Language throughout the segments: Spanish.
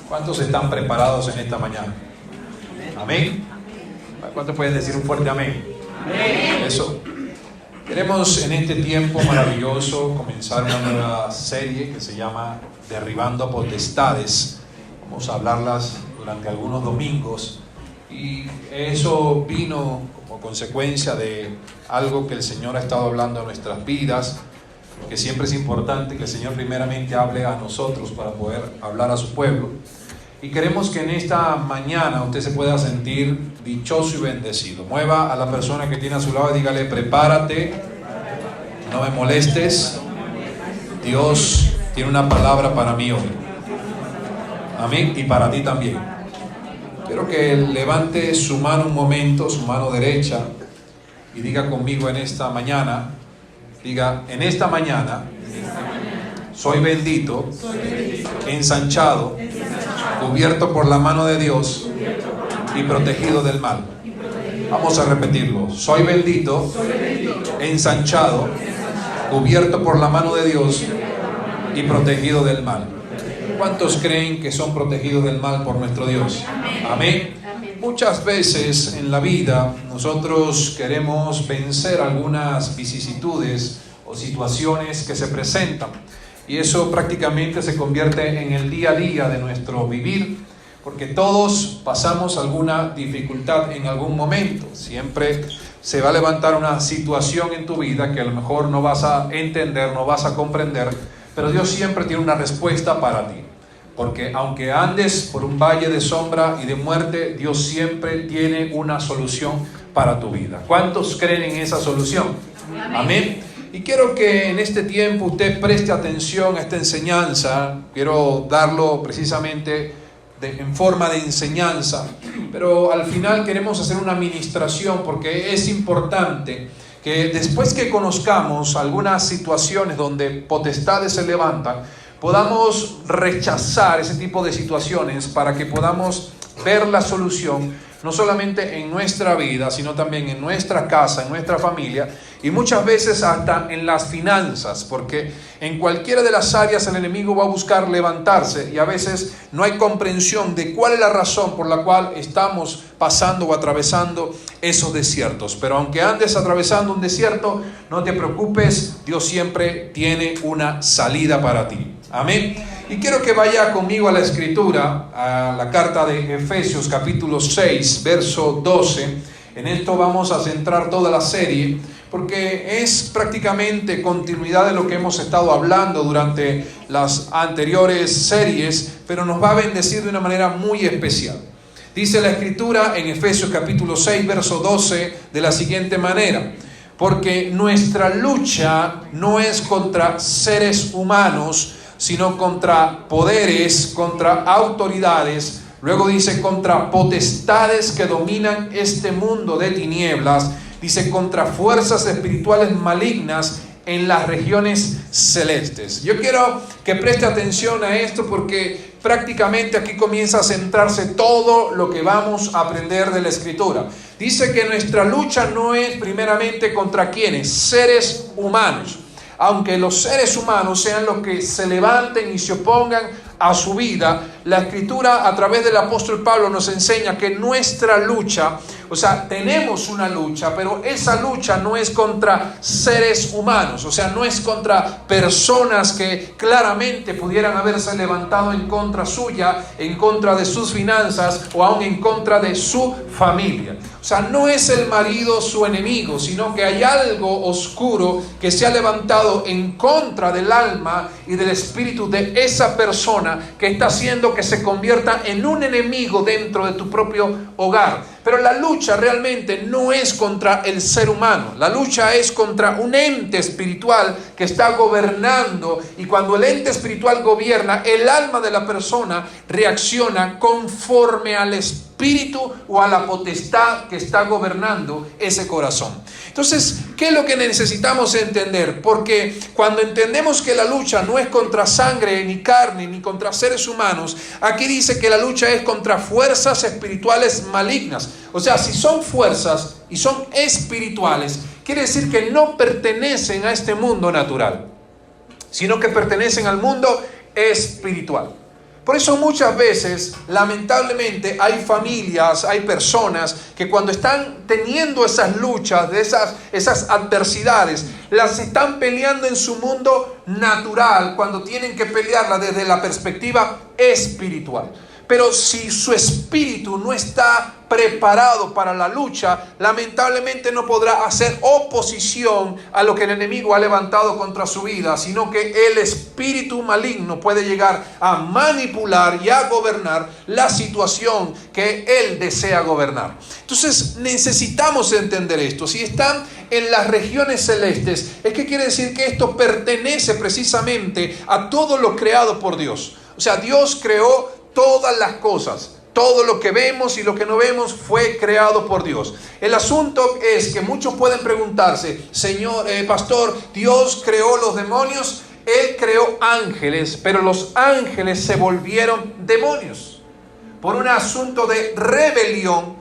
¿Cuántos están preparados en esta mañana? Amén. ¿Cuántos pueden decir un fuerte amén? Amén. Eso. Queremos en este tiempo maravilloso comenzar una nueva serie que se llama Derribando Potestades. Vamos a hablarlas durante algunos domingos y eso vino como consecuencia de algo que el Señor ha estado hablando en nuestras vidas, que siempre es importante que el Señor primeramente hable a nosotros para poder hablar a su pueblo. Y queremos que en esta mañana usted se pueda sentir dichoso y bendecido. Mueva a la persona que tiene a su lado y dígale: prepárate, no me molestes, Dios tiene una palabra para mí hoy. Amén. Y para ti también. Quiero que levante su mano un momento, su mano derecha, y diga conmigo en esta mañana. Diga: en esta mañana soy bendito, ensanchado, cubierto por la mano de Dios y protegido del mal. Vamos a repetirlo: soy bendito, ensanchado, cubierto por la mano de Dios y protegido del mal. ¿Cuántos creen que son protegidos del mal por nuestro Dios? Amén. Muchas veces en la vida nosotros queremos vencer algunas vicisitudes o situaciones que se presentan, y eso prácticamente se convierte en el día a día de nuestro vivir, porque todos pasamos alguna dificultad en algún momento. Siempre se va a levantar una situación en tu vida que a lo mejor no vas a entender, no vas a comprender, pero Dios siempre tiene una respuesta para ti. Porque aunque andes por un valle de sombra y de muerte, Dios siempre tiene una solución para tu vida. ¿Cuántos creen en esa solución? Amén. Y quiero que en este tiempo usted preste atención a esta enseñanza. Quiero darlo precisamente en forma de enseñanza, pero al final queremos hacer una administración, porque es importante que después que conozcamos algunas situaciones donde potestades se levantan, podamos rechazar ese tipo de situaciones para que podamos ver la solución, no solamente en nuestra vida, sino también en nuestra casa, en nuestra familia, y muchas veces hasta en las finanzas, porque en cualquiera de las áreas el enemigo va a buscar levantarse, y a veces no hay comprensión de cuál es la razón por la cual estamos pasando o atravesando esos desiertos. Pero aunque andes atravesando un desierto, no te preocupes, Dios siempre tiene una salida para ti. Amén. Y quiero que vaya conmigo a la escritura, a la carta de Efesios capítulo 6, verso 12. En esto vamos a centrar toda la serie, porque es prácticamente continuidad de lo que hemos estado hablando durante las anteriores series, pero nos va a bendecir de una manera muy especial. Dice la escritura en Efesios capítulo 6, verso 12, de la siguiente manera: porque nuestra lucha no es contra seres humanos, sino contra poderes, contra autoridades. Luego dice: contra potestades que dominan este mundo de tinieblas. Dice: contra fuerzas espirituales malignas en las regiones celestes. Yo quiero que preste atención a esto, porque prácticamente aquí comienza a centrarse todo lo que vamos a aprender de la escritura. Dice que nuestra lucha no es primeramente contra ¿quiénes? Seres humanos. Aunque los seres humanos sean los que se levanten y se opongan a su vida, la escritura a través del apóstol Pablo nos enseña que nuestra lucha, o sea, tenemos una lucha, pero esa lucha no es contra seres humanos, o sea, no es contra personas que claramente pudieran haberse levantado en contra suya, en contra de sus finanzas o aún en contra de su familia. O sea, no es el marido su enemigo, sino que hay algo oscuro que se ha levantado en contra del alma y del espíritu de esa persona, que está haciendo que se convierta en un enemigo dentro de tu propio hogar. Pero la lucha realmente no es contra el ser humano, la lucha es contra un ente espiritual que está gobernando, y cuando el ente espiritual gobierna, el alma de la persona reacciona conforme al espíritu o a la potestad que está gobernando ese corazón. Entonces, ¿qué es lo que necesitamos entender? Porque cuando entendemos que la lucha no es contra sangre, ni carne, ni contra seres humanos, aquí dice que la lucha es contra fuerzas espirituales malignas. O sea, si son fuerzas y son espirituales, quiere decir que no pertenecen a este mundo natural, sino que pertenecen al mundo espiritual. Por eso muchas veces, lamentablemente, hay familias, hay personas que cuando están teniendo esas luchas, esas adversidades, las están peleando en su mundo natural, cuando tienen que pelearla desde la perspectiva espiritual. Pero si su espíritu no está preparado para la lucha, lamentablemente no podrá hacer oposición a lo que el enemigo ha levantado contra su vida, sino que el espíritu maligno puede llegar a manipular y a gobernar la situación que él desea gobernar. Entonces necesitamos entender esto. Si están en las regiones celestes, es que quiere decir que esto pertenece precisamente a todo lo creado por Dios. O sea, Dios creó todas las cosas, todo lo que vemos y lo que no vemos fue creado por Dios. El asunto es que muchos pueden preguntarse, Señor, pastor, ¿Dios creó los demonios? Él creó ángeles, pero los ángeles se volvieron demonios por un asunto de rebelión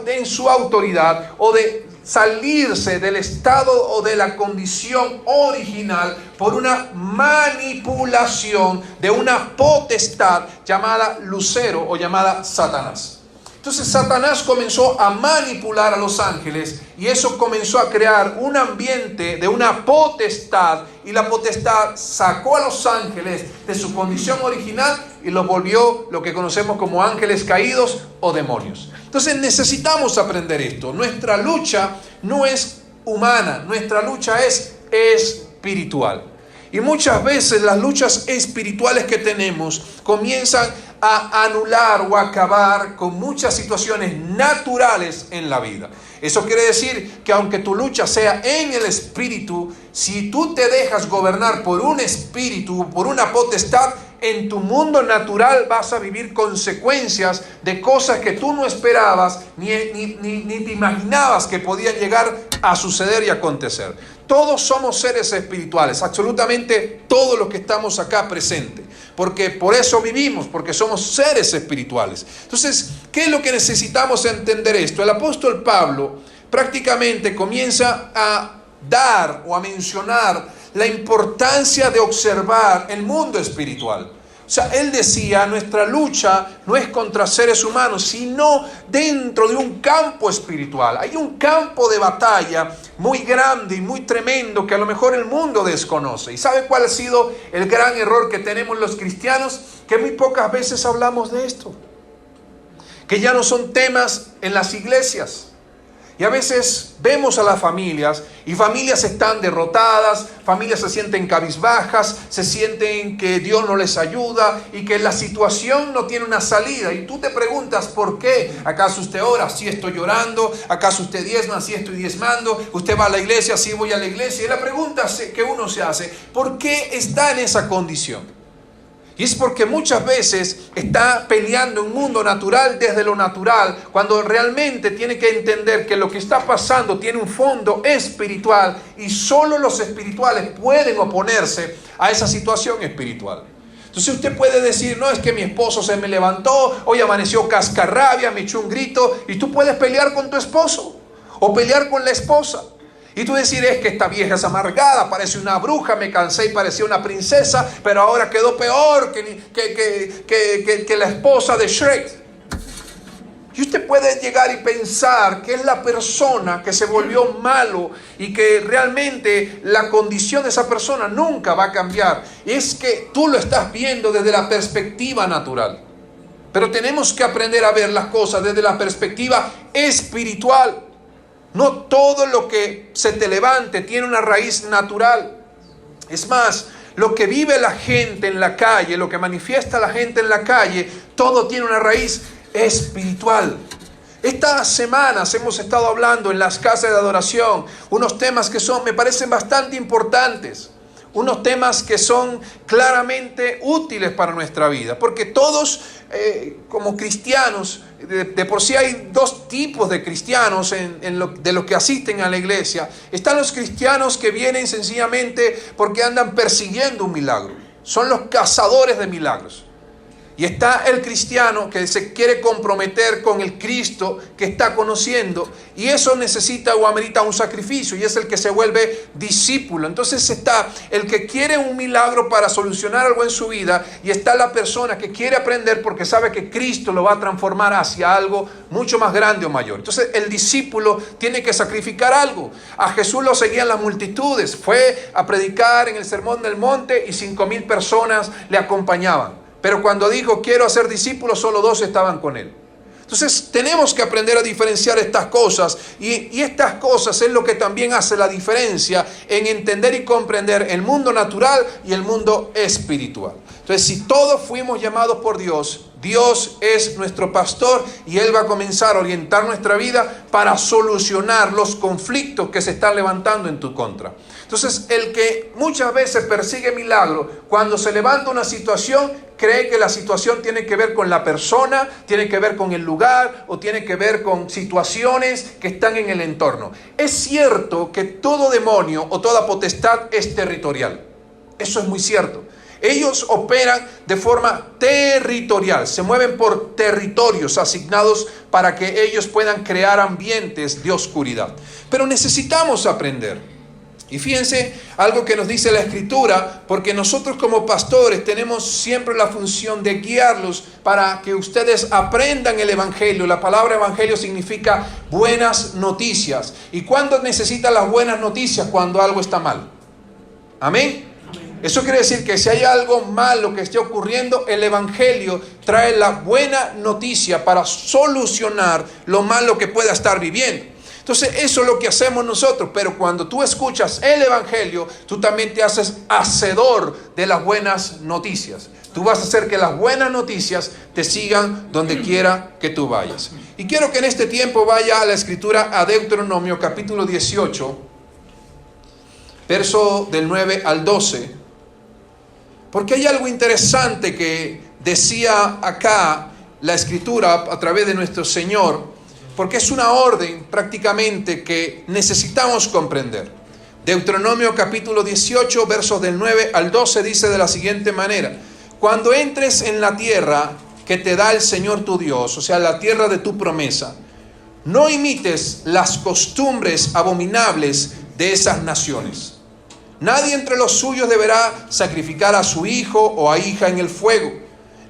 en su autoridad o de salirse del estado o de la condición original por una manipulación de una potestad llamada Lucero o llamada Satanás. Entonces Satanás comenzó a manipular a los ángeles y eso comenzó a crear un ambiente de una potestad, y la potestad sacó a los ángeles de su condición original y los volvió lo que conocemos como ángeles caídos o demonios. Entonces necesitamos aprender esto. Nuestra lucha no es humana, nuestra lucha es espiritual. Y muchas veces las luchas espirituales que tenemos comienzan a anular o acabar con muchas situaciones naturales en la vida. Eso quiere decir que aunque tu lucha sea en el espíritu, si tú te dejas gobernar por un espíritu, por una potestad, en tu mundo natural vas a vivir consecuencias de cosas que tú no esperabas ni te imaginabas que podían llegar a suceder y acontecer. Todos somos seres espirituales, absolutamente todos los que estamos acá presentes, porque por eso vivimos, porque somos seres espirituales. Entonces, ¿qué es lo que necesitamos entender esto? El apóstol Pablo prácticamente comienza a dar o a mencionar la importancia de observar el mundo espiritual. O sea, él decía, nuestra lucha no es contra seres humanos, sino dentro de un campo espiritual. Hay un campo de batalla muy grande y muy tremendo que a lo mejor el mundo desconoce. ¿Y sabe cuál ha sido el gran error que tenemos los cristianos? Que muy pocas veces hablamos de esto. Que ya no son temas en las iglesias. Y a veces vemos a las familias y familias están derrotadas, familias se sienten cabizbajas, se sienten que Dios no les ayuda y que la situación no tiene una salida. Y tú te preguntas, ¿por qué? ¿Acaso usted ora? Sí, estoy llorando. ¿Acaso usted diezma? Sí, estoy diezmando. ¿Usted va a la iglesia? Sí, voy a la iglesia. Y la pregunta que uno se hace, ¿por qué está en esa condición? Y es porque muchas veces está peleando un mundo natural desde lo natural, cuando realmente tiene que entender que lo que está pasando tiene un fondo espiritual y solo los espirituales pueden oponerse a esa situación espiritual. Entonces usted puede decir, no, es que mi esposo se me levantó, hoy amaneció cascarrabia, me echó un grito, y tú puedes pelear con tu esposo o pelear con la esposa. Y tú decir, es que esta vieja es amargada, parece una bruja, me cansé y parecía una princesa, pero ahora quedó peor que la esposa de Shrek. Y usted puede llegar y pensar que es la persona que se volvió malo y que realmente la condición de esa persona nunca va a cambiar. Y es que tú lo estás viendo desde la perspectiva natural. Pero tenemos que aprender a ver las cosas desde la perspectiva espiritual. No todo lo que se te levante tiene una raíz natural. Es más, lo que vive la gente en la calle, lo que manifiesta la gente en la calle, todo tiene una raíz espiritual. Estas semanas hemos estado hablando en las casas de adoración unos temas que me parecen bastante importantes. Unos temas que son claramente útiles para nuestra vida, porque todos como cristianos, de por sí hay dos tipos de cristianos de los que asisten a la iglesia. Están los cristianos que vienen sencillamente porque andan persiguiendo un milagro, son los cazadores de milagros. Y está el cristiano que se quiere comprometer con el Cristo que está conociendo, y eso necesita o amerita un sacrificio, y es el que se vuelve discípulo. Entonces está el que quiere un milagro para solucionar algo en su vida, y está la persona que quiere aprender porque sabe que Cristo lo va a transformar hacia algo mucho más grande o mayor. Entonces el discípulo tiene que sacrificar algo. A Jesús lo seguían las multitudes, fue a predicar en el Sermón del Monte y 5,000 personas le acompañaban. Pero cuando dijo quiero hacer discípulos, solo 2 estaban con él. Entonces tenemos que aprender a diferenciar estas cosas, y estas cosas es lo que también hace la diferencia en entender y comprender el mundo natural y el mundo espiritual. Entonces, si todos fuimos llamados por Dios, Dios es nuestro pastor y Él va a comenzar a orientar nuestra vida para solucionar los conflictos que se están levantando en tu contra. Entonces, el que muchas veces persigue milagros, cuando se levanta una situación, cree que la situación tiene que ver con la persona, tiene que ver con el lugar o tiene que ver con situaciones que están en el entorno. Es cierto que todo demonio o toda potestad es territorial. Eso es muy cierto. Ellos operan de forma territorial, se mueven por territorios asignados para que ellos puedan crear ambientes de oscuridad. Pero necesitamos aprender. Y fíjense algo que nos dice la Escritura, porque nosotros como pastores tenemos siempre la función de guiarlos para que ustedes aprendan el Evangelio. La palabra Evangelio significa buenas noticias. ¿Y cuándo necesitan las buenas noticias? Cuando algo está mal. Amén. Eso quiere decir que si hay algo malo que esté ocurriendo, el Evangelio trae la buena noticia para solucionar lo malo que pueda estar viviendo. Entonces eso es lo que hacemos nosotros, pero cuando tú escuchas el Evangelio, tú también te haces hacedor de las buenas noticias. Tú vas a hacer que las buenas noticias te sigan donde quiera que tú vayas. Y quiero que en este tiempo vaya a la Escritura, a Deuteronomio capítulo 18, verso del 9 al 12. Porque hay algo interesante que decía acá la Escritura a través de nuestro Señor, porque es una orden prácticamente que necesitamos comprender. Deuteronomio capítulo 18, versos del 9 al 12 dice de la siguiente manera: cuando entres en la tierra que te da el Señor tu Dios, o sea, la tierra de tu promesa, no imites las costumbres abominables de esas naciones. Nadie entre los suyos deberá sacrificar a su hijo o a hija en el fuego,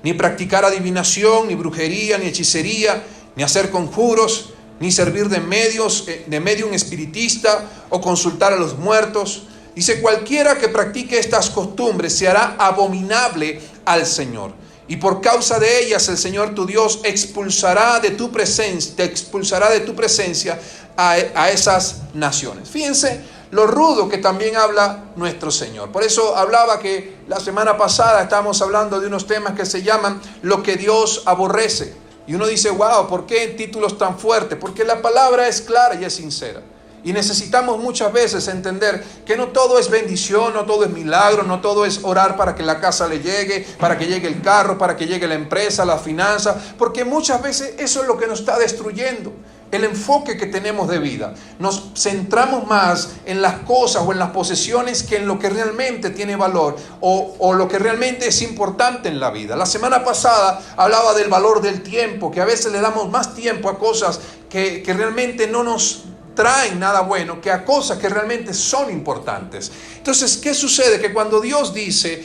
ni practicar adivinación, ni brujería, ni hechicería, ni hacer conjuros, ni servir de medium espiritista o consultar a los muertos. Dice, cualquiera que practique estas costumbres se hará abominable al Señor. Y por causa de ellas el Señor tu Dios te expulsará de tu presencia a esas naciones. Fíjense lo rudo que también habla nuestro Señor. Por eso hablaba que la semana pasada estábamos hablando de unos temas que se llaman lo que Dios aborrece. Y uno dice, wow, ¿por qué títulos tan fuertes? Porque la palabra es clara y es sincera. Y necesitamos muchas veces entender que no todo es bendición, no todo es milagro, no todo es orar para que la casa le llegue, para que llegue el carro, para que llegue la empresa, la finanza. Porque muchas veces eso es lo que nos está destruyendo. El enfoque que tenemos de vida. Nos centramos más en las cosas o en las posesiones que en lo que realmente tiene valor o lo que realmente es importante en la vida. La semana pasada hablaba del valor del tiempo, que a veces le damos más tiempo a cosas que realmente no nos traen nada bueno que a cosas que realmente son importantes. Entonces, ¿qué sucede? Que cuando Dios dice,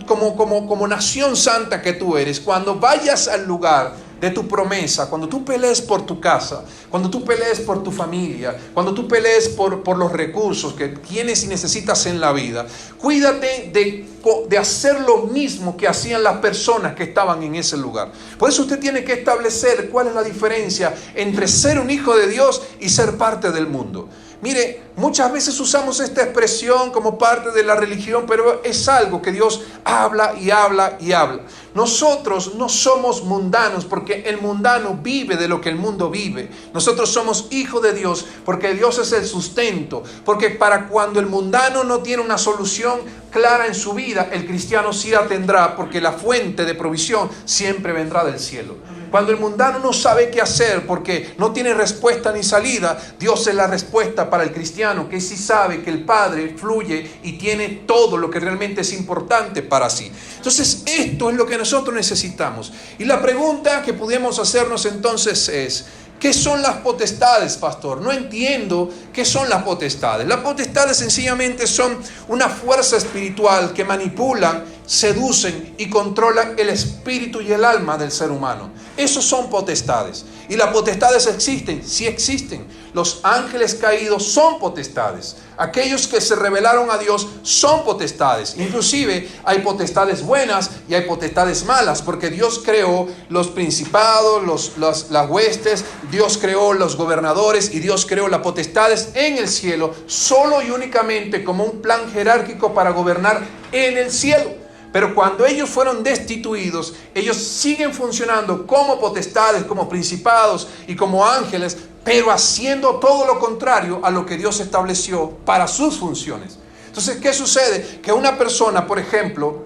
como nación santa que tú eres, cuando vayas al lugar de tu promesa, cuando tú pelees por tu casa, cuando tú pelees por tu familia, cuando tú pelees por los recursos que tienes y necesitas en la vida, cuídate de hacer lo mismo que hacían las personas que estaban en ese lugar. Por eso usted tiene que establecer cuál es la diferencia entre ser un hijo de Dios y ser parte del mundo. Mire, muchas veces usamos esta expresión como parte de la religión, pero es algo que Dios habla y habla y habla. Nosotros no somos mundanos porque el mundano vive de lo que el mundo vive. Nosotros somos hijos de Dios porque Dios es el sustento. Porque para cuando el mundano no tiene una solución clara en su vida, el cristiano sí la tendrá, porque la fuente de provisión siempre vendrá del cielo. Cuando el mundano no sabe qué hacer porque no tiene respuesta ni salida, Dios es la respuesta para el cristiano. cristiano que sí sabe que el Padre fluye y tiene todo lo que realmente es importante para sí. Entonces, esto es lo que nosotros necesitamos. Y la pregunta que podemos hacernos entonces es: ¿qué son las potestades, pastor? No entiendo qué son las potestades. Las potestades sencillamente son una fuerza espiritual que manipulan, seducen y controlan el espíritu y el alma del ser humano. Esos son potestades. ¿Y las potestades existen? Sí existen. Los ángeles caídos son potestades. Aquellos que se rebelaron a Dios son potestades. Inclusive hay potestades buenas y hay potestades malas, porque Dios creó los principados, las huestes, Dios creó los gobernadores y Dios creó las potestades en el cielo, solo y únicamente como un plan jerárquico para gobernar en el cielo. Pero cuando ellos fueron destituidos, ellos siguen funcionando como potestades, como principados y como ángeles, pero haciendo todo lo contrario a lo que Dios estableció para sus funciones. Entonces, ¿qué sucede? Que una persona, por ejemplo,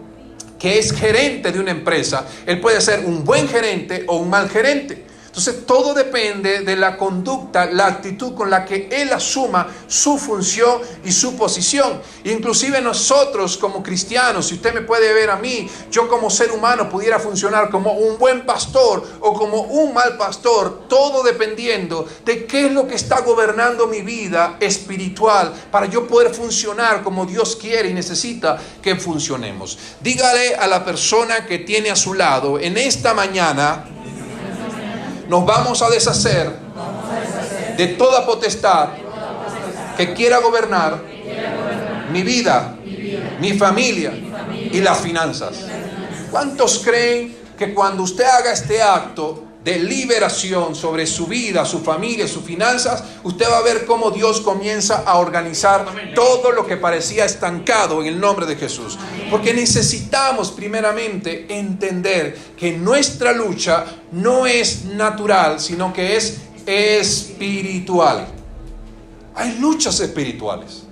que es gerente de una empresa, él puede ser un buen gerente o un mal gerente. Entonces, todo depende de la conducta, la actitud con la que él asuma su función y su posición. Inclusive nosotros como cristianos, si usted me puede ver a mí, yo como ser humano pudiera funcionar como un buen pastor o como un mal pastor, todo dependiendo de qué es lo que está gobernando mi vida espiritual para yo poder funcionar como Dios quiere y necesita que funcionemos. Dígale a la persona que tiene a su lado: en esta mañana nos vamos a deshacer de toda potestad que quiera gobernar mi vida, mi familia y las finanzas. ¿Cuántos creen que cuando usted haga este acto de liberación sobre su vida, su familia, sus finanzas, usted va a ver cómo Dios comienza a organizar todo lo que parecía estancado en el nombre de Jesús? Porque necesitamos primeramente entender que nuestra lucha no es natural, sino que es espiritual. Hay luchas espirituales,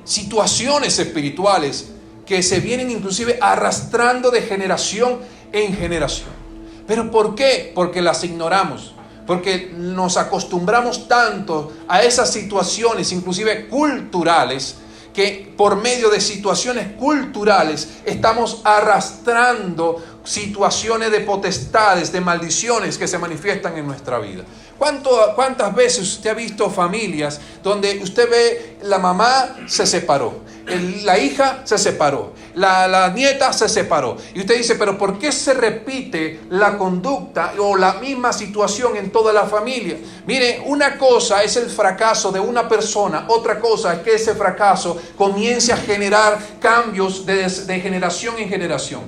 situaciones espirituales que se vienen inclusive arrastrando de generación en generación. ¿Pero por qué? Porque las ignoramos, porque nos acostumbramos tanto a esas situaciones, inclusive culturales, que por medio de situaciones culturales estamos arrastrando situaciones de potestades, de maldiciones que se manifiestan en nuestra vida. ¿Cuántas veces usted ha visto familias donde usted ve la mamá se separó, la hija se separó, la nieta se separó? Y usted dice: ¿pero por qué se repite la conducta o la misma situación en toda la familia? Mire, una cosa es el fracaso de una persona, otra cosa es que ese fracaso comience a generar cambios de generación en generación.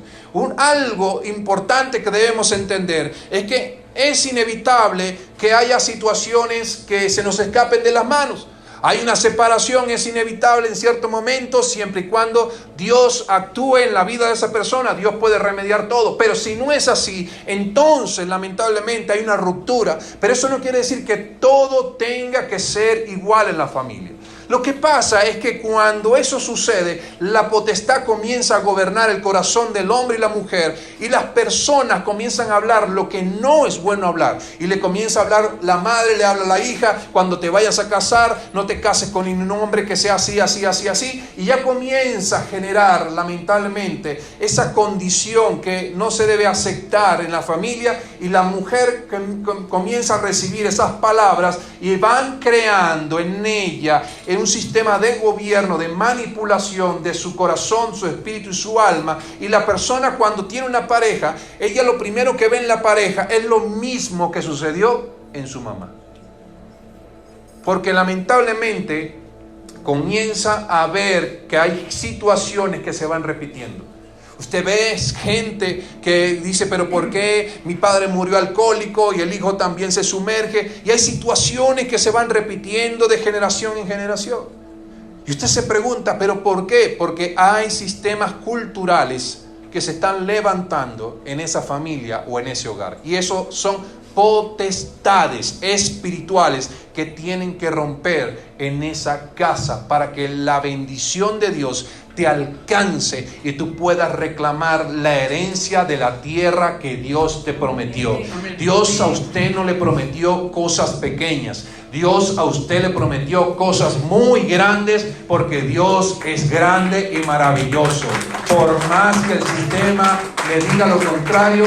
Algo importante que debemos entender es que es inevitable que haya situaciones que se nos escapen de las manos. Hay una separación, es inevitable en ciertos momentos, siempre y cuando Dios actúe en la vida de esa persona, Dios puede remediar todo. Pero si no es así, entonces lamentablemente hay una ruptura. Pero eso no quiere decir que todo tenga que ser igual en la familia. Lo que pasa es que cuando eso sucede, la potestad comienza a gobernar el corazón del hombre y la mujer, y las personas comienzan a hablar lo que no es bueno hablar, y le comienza a hablar, la madre le habla a la hija: cuando te vayas a casar, no te cases con ningún hombre que sea así, así, así, así, y ya comienza a generar lamentablemente esa condición que no se debe aceptar en la familia, y la mujer comienza a recibir esas palabras y van creando en ella un sistema de gobierno, de manipulación de su corazón, su espíritu y su alma. Y la persona, cuando tiene una pareja, ella lo primero que ve en la pareja es lo mismo que sucedió en su mamá, porque lamentablemente comienza a ver que hay situaciones que se van repitiendo. Usted ve gente que dice: ¿pero por qué mi padre murió alcohólico y el hijo también se sumerge? Y hay situaciones que se van repitiendo de generación en generación. Y usted se pregunta: ¿pero por qué? Porque hay sistemas culturales que se están levantando en esa familia o en ese hogar. Y eso son potestades espirituales que tienen que romper en esa casa para que la bendición de Dios te alcance y tú puedas reclamar la herencia de la tierra que Dios te prometió. Dios a usted no le prometió cosas pequeñas. Dios a usted le prometió cosas muy grandes, porque Dios es grande y maravilloso. Por más que el sistema le diga lo contrario,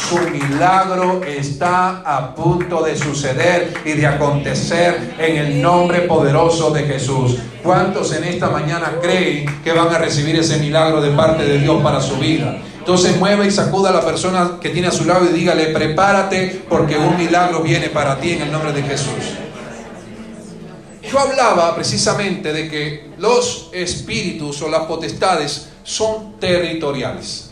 su milagro está a punto de suceder y de acontecer en el nombre poderoso de Jesús. ¿Cuántos en esta mañana creen que van a recibir ese milagro de parte de Dios para su vida? Entonces mueva y sacuda a la persona que tiene a su lado y dígale: prepárate, porque un milagro viene para ti en el nombre de Jesús. Yo hablaba precisamente de que los espíritus o las potestades son territoriales.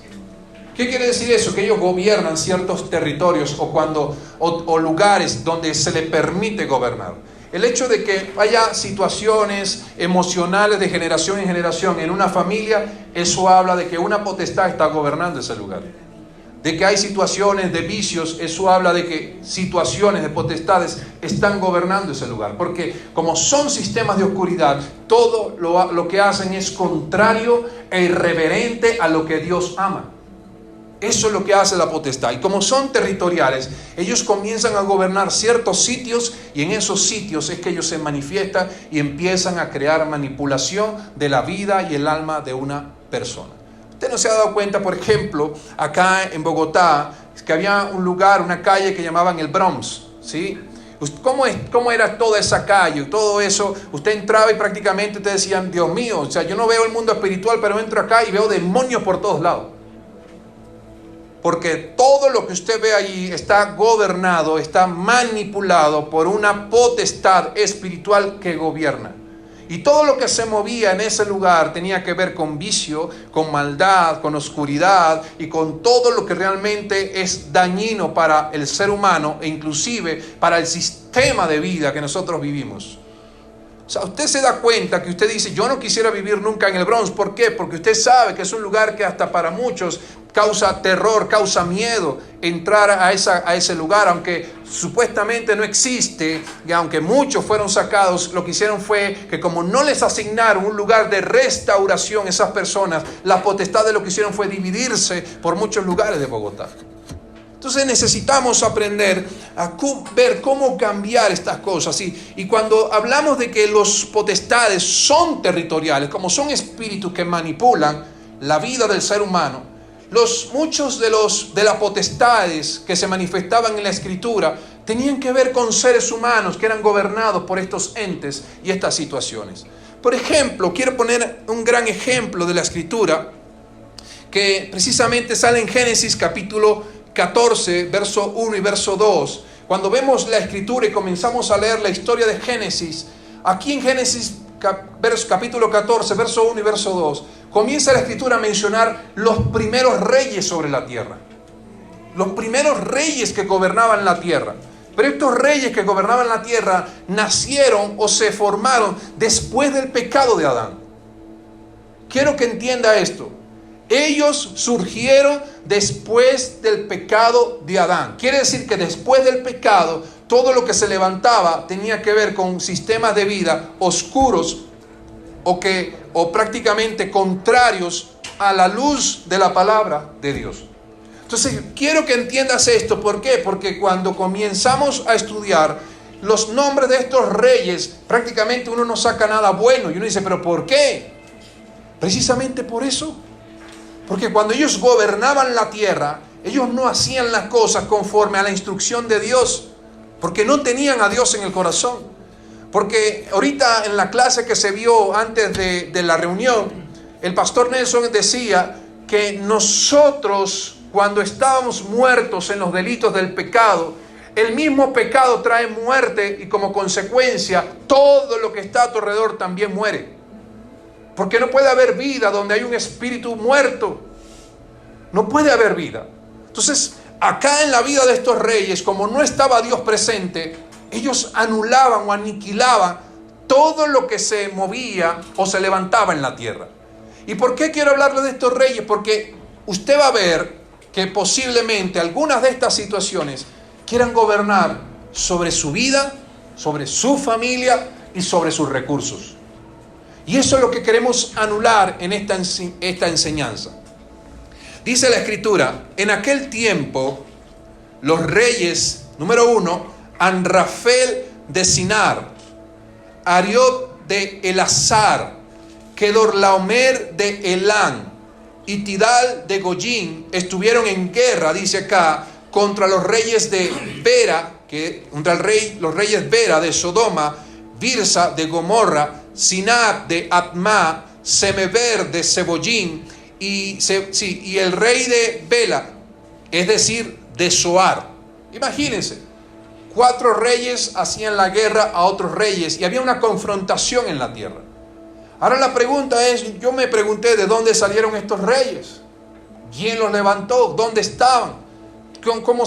¿Qué quiere decir eso? Que ellos gobiernan ciertos territorios o lugares donde se les permite gobernar. El hecho de que haya situaciones emocionales de generación en generación en una familia, eso habla de que una potestad está gobernando ese lugar. De que hay situaciones de vicios, eso habla de que situaciones de potestades están gobernando ese lugar. Porque como son sistemas de oscuridad, todo lo que hacen es contrario e irreverente a lo que Dios ama. Eso es lo que hace la potestad. Y como son territoriales, ellos comienzan a gobernar ciertos sitios, y en esos sitios es que ellos se manifiestan y empiezan a crear manipulación de la vida y el alma de una persona. Usted no se ha dado cuenta, por ejemplo, acá en Bogotá, que había un lugar, una calle que llamaban el Bronx, ¿sí? ¿Cómo era toda esa calle? Todo eso, usted entraba y prácticamente te decían: Dios mío, o sea, yo no veo el mundo espiritual, pero entro acá y veo demonios por todos lados. Porque todo lo que usted ve allí está gobernado, está manipulado por una potestad espiritual que gobierna. Y todo lo que se movía en ese lugar tenía que ver con vicio, con maldad, con oscuridad y con todo lo que realmente es dañino para el ser humano e inclusive para el sistema de vida que nosotros vivimos. O sea, usted se da cuenta que usted dice: yo no quisiera vivir nunca en el Bronx. ¿Por qué? Porque usted sabe que es un lugar que hasta para muchos causa terror, causa miedo entrar a ese lugar, aunque supuestamente no existe, y aunque muchos fueron sacados. Lo que hicieron fue que, como no les asignaron un lugar de restauración a esas personas, la potestad de lo que hicieron fue dividirse por muchos lugares de Bogotá. Entonces necesitamos aprender a ver cómo cambiar estas cosas. Y cuando hablamos de que los potestades son territoriales, como son espíritus que manipulan la vida del ser humano, muchos de las potestades que se manifestaban en la Escritura tenían que ver con seres humanos que eran gobernados por estos entes y estas situaciones. Por ejemplo, quiero poner un gran ejemplo de la Escritura que precisamente sale en Génesis capítulo 14, verso 1 y verso 2. Cuando vemos la Escritura y comenzamos a leer la historia de Génesis, aquí en Génesis capítulo 14, verso 1 y verso 2, comienza la Escritura a mencionar los primeros reyes sobre la tierra. Los primeros reyes que gobernaban la tierra. Pero estos reyes que gobernaban la tierra nacieron o se formaron después del pecado de Adán. Quiero que entienda esto. Ellos surgieron después del pecado de Adán. Quiere decir que después del pecado, todo lo que se levantaba tenía que ver con sistemas de vida oscuros o prácticamente contrarios a la luz de la palabra de Dios. Entonces, quiero que entiendas esto. ¿Por qué? Porque cuando comenzamos a estudiar los nombres de estos reyes, prácticamente uno no saca nada bueno. Y uno dice: ¿pero por qué? Precisamente por eso. Porque cuando ellos gobernaban la tierra, ellos no hacían las cosas conforme a la instrucción de Dios, porque no tenían a Dios en el corazón. Porque ahorita en la clase que se vio antes de la reunión, el pastor Nelson decía que nosotros, cuando estábamos muertos en los delitos del pecado, el mismo pecado trae muerte, y como consecuencia todo lo que está a tu alrededor también muere. Porque no puede haber vida donde hay un espíritu muerto. No puede haber vida. Entonces, acá en la vida de estos reyes, como no estaba Dios presente, ellos anulaban o aniquilaban todo lo que se movía o se levantaba en la tierra. ¿Y por qué quiero hablarle de estos reyes? Porque usted va a ver que posiblemente algunas de estas situaciones quieran gobernar sobre su vida, sobre su familia y sobre sus recursos. Y eso es lo que queremos anular en esta enseñanza. Dice la Escritura: en aquel tiempo los reyes, número 1, Amrafel, de Sinar, Ariob de Elazar, Kedorlaomer de Elán y Tidal de Goyim estuvieron en guerra, dice acá, contra los reyes de Bera, los reyes Bera de Sodoma, Birsa de Gomorra, Sinar de Atma, Semeber de Seboyim y el rey de Bela, es decir, de Zoar. Imagínense, 4 reyes hacían la guerra a otros reyes y había una confrontación en la tierra. Ahora la pregunta es, yo me pregunté de dónde salieron estos reyes, quién los levantó, dónde estaban, cómo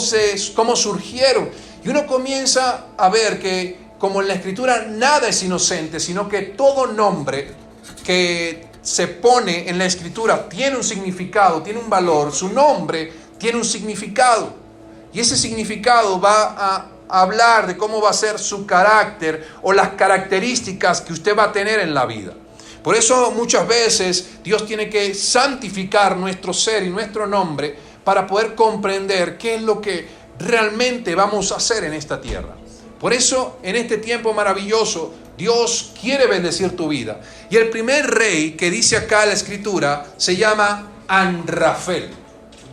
surgieron. Y uno comienza a ver que, como en la Escritura, nada es inocente, sino que todo nombre que se pone en la Escritura tiene un significado, tiene un valor. Su nombre tiene un significado. Y ese significado va a hablar de cómo va a ser su carácter o las características que usted va a tener en la vida. Por eso muchas veces Dios tiene que santificar nuestro ser y nuestro nombre para poder comprender qué es lo que realmente vamos a hacer en esta tierra. Por eso, en este tiempo maravilloso, Dios quiere bendecir tu vida. Y el primer rey que dice acá la Escritura se llama Amrafel.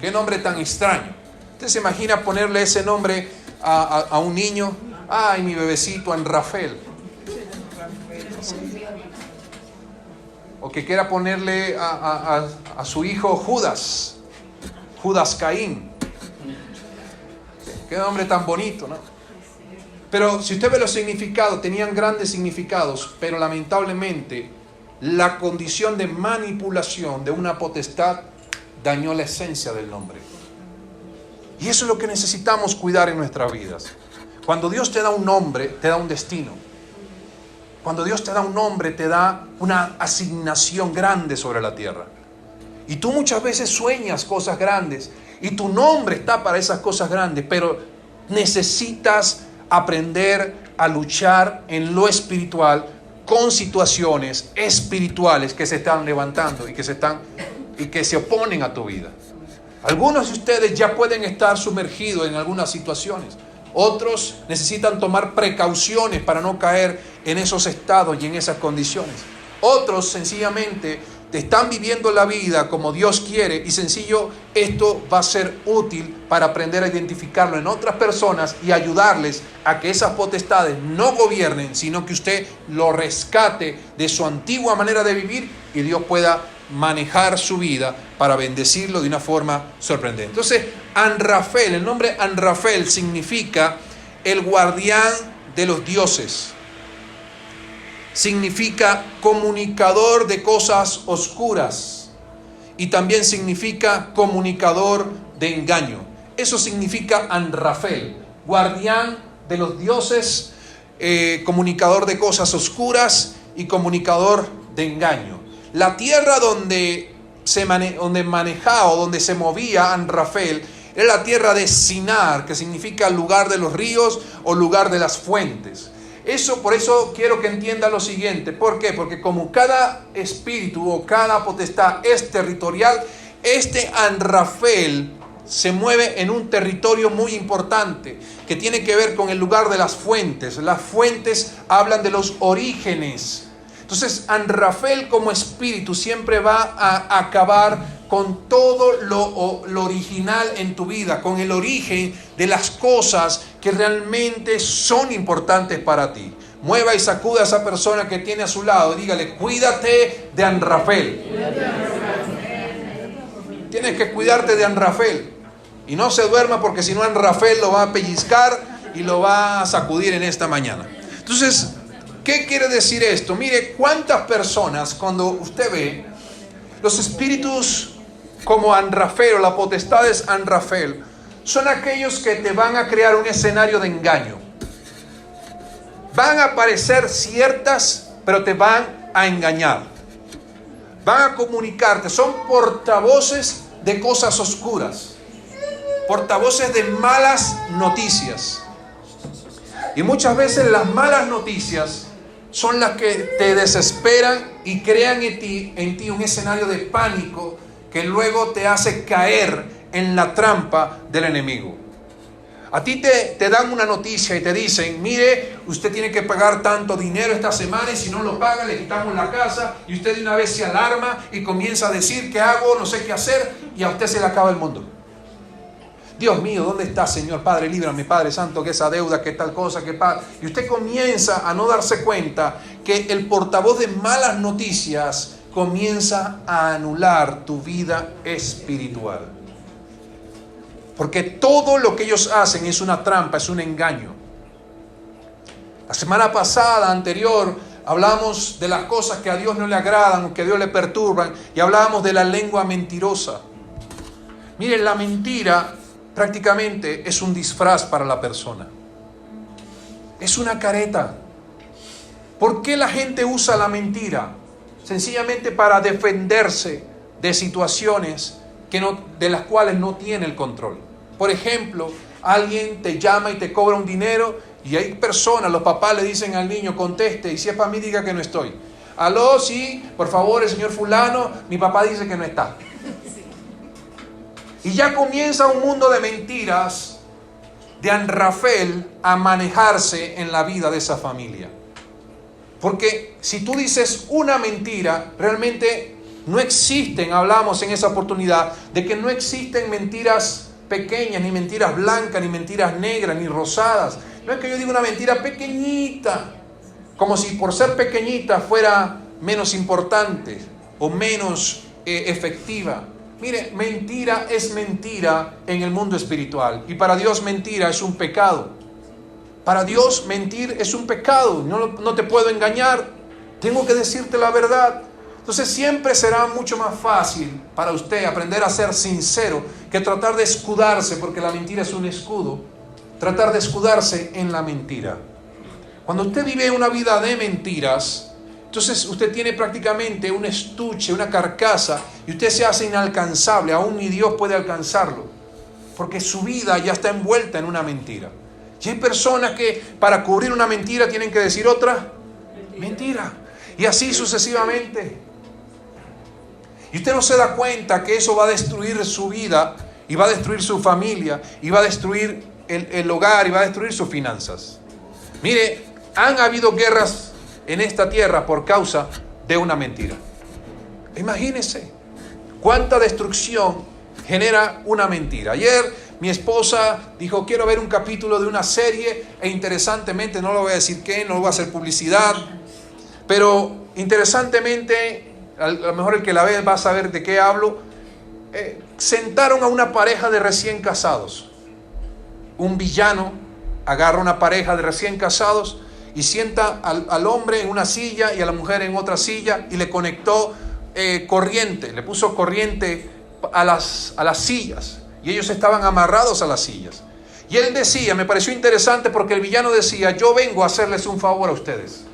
Qué nombre tan extraño. ¿Usted se imagina ponerle ese nombre a un niño? Ay, mi bebecito Amrafel. O que quiera ponerle a su hijo Judas Caín. Qué nombre tan bonito, ¿no? Pero si usted ve los significados, tenían grandes significados, pero lamentablemente la condición de manipulación de una potestad dañó la esencia del nombre. Y eso es lo que necesitamos cuidar en nuestras vidas. Cuando Dios te da un nombre, te da un destino. Cuando Dios te da un nombre, te da una asignación grande sobre la tierra. Y tú muchas veces sueñas cosas grandes y tu nombre está para esas cosas grandes, pero necesitas aprender a luchar en lo espiritual con situaciones espirituales que se están levantando y que se oponen a tu vida. Algunos de ustedes ya pueden estar sumergidos en algunas situaciones. Otros necesitan tomar precauciones para no caer en esos estados y en esas condiciones. Otros sencillamente están viviendo la vida como Dios quiere y sencillo, esto va a ser útil para aprender a identificarlo en otras personas y ayudarles a que esas potestades no gobiernen, sino que usted lo rescate de su antigua manera de vivir y Dios pueda manejar su vida para bendecirlo de una forma sorprendente. Entonces, Amrafel, el nombre Amrafel significa el guardián de los dioses. Significa comunicador de cosas oscuras y también significa comunicador de engaño. Eso significa Amrafel, guardián de los dioses, comunicador de cosas oscuras y comunicador de engaño. La tierra donde manejaba o donde se movía Amrafel era la tierra de Sinar, que significa lugar de los ríos o lugar de las fuentes. Por eso quiero que entienda lo siguiente. ¿Por qué? Porque como cada espíritu o cada potestad es territorial, este Amrafel se mueve en un territorio muy importante que tiene que ver con el lugar de las fuentes. Las fuentes hablan de los orígenes. Entonces, Amrafel como espíritu siempre va a acabar con todo lo original en tu vida, con el origen de las cosas que realmente son importantes para ti. Mueva y sacuda a esa persona que tiene a su lado y dígale, cuídate de Amrafel. Tienes que cuidarte de Amrafel. Y no se duerma porque si no Amrafel lo va a pellizcar y lo va a sacudir en esta mañana. Entonces, ¿qué quiere decir esto? Mire, cuántas personas, cuando usted ve los espíritus como Amrafel o la potestad de Amrafel, son aquellos que te van a crear un escenario de engaño. Van a parecer ciertas, pero te van a engañar. Van a comunicarte, son portavoces de cosas oscuras, portavoces de malas noticias. Y muchas veces las malas noticias son las que te desesperan y crean en ti un escenario de pánico que luego te hace caer en la trampa del enemigo. A ti te dan una noticia y te dicen, mire, usted tiene que pagar tanto dinero esta semana y si no lo paga le quitamos la casa, y usted de una vez se alarma y comienza a decir, ¿qué hago? No sé qué hacer, y a usted se le acaba el mundo. Dios mío, ¿dónde está, Señor? Padre, líbrame, Padre Santo, que esa deuda, que tal cosa, que tal. Y usted comienza a no darse cuenta que el portavoz de malas noticias comienza a anular tu vida espiritual. Porque todo lo que ellos hacen es una trampa, es un engaño. La semana pasada, anterior, hablamos de las cosas que a Dios no le agradan o que a Dios le perturban, y hablábamos de la lengua mentirosa. Miren, la mentira prácticamente es un disfraz para la persona. Es una careta. ¿Por qué la gente usa la mentira? Sencillamente para defenderse de situaciones de las cuales no tiene el control. Por ejemplo, alguien te llama y te cobra un dinero, y hay personas, los papás le dicen al niño, conteste, y si es para mí, diga que no estoy. Aló, sí, por favor, el señor fulano, mi papá dice que no está. Y ya comienza un mundo de mentiras de Anrafel a manejarse en la vida de esa familia. Porque si tú dices una mentira, realmente no existen, hablamos en esa oportunidad, de que no existen mentiras pequeñas, ni mentiras blancas, ni mentiras negras, ni rosadas. No es que yo diga una mentira pequeñita, como si por ser pequeñita fuera menos importante o menos efectiva. Mire, mentira es mentira en el mundo espiritual, y para Dios mentira es un pecado. Para Dios mentir es un pecado. No te puedo engañar, tengo que decirte la verdad. Entonces siempre será mucho más fácil para usted aprender a ser sincero que tratar de escudarse, porque la mentira es un escudo. Tratar de escudarse en la mentira. Cuando usted vive una vida de mentiras, entonces usted tiene prácticamente un estuche, una carcasa, y usted se hace inalcanzable. Aún ni Dios puede alcanzarlo, porque su vida ya está envuelta en una mentira. Y hay personas que para cubrir una mentira tienen que decir otra mentira, y así sucesivamente. Y usted no se da cuenta que eso va a destruir su vida, y va a destruir su familia, y va a destruir el hogar, y va a destruir sus finanzas. Mire, han habido guerras en esta tierra por causa de una mentira. Imagínense cuánta destrucción genera una mentira. Ayer mi esposa dijo, quiero ver un capítulo de una serie, e interesantemente, no le voy a decir qué, no voy a hacer publicidad, pero interesantemente, a lo mejor el que la ve va a saber de qué hablo. Sentaron a una pareja de recién casados. Un villano agarra una pareja de recién casados y sienta al hombre en una silla y a la mujer en otra silla, y le conectó corriente, le puso corriente a las sillas, y ellos estaban amarrados a las sillas. Y él decía, me pareció interesante porque el villano decía, yo vengo a hacerles un favor a ustedes.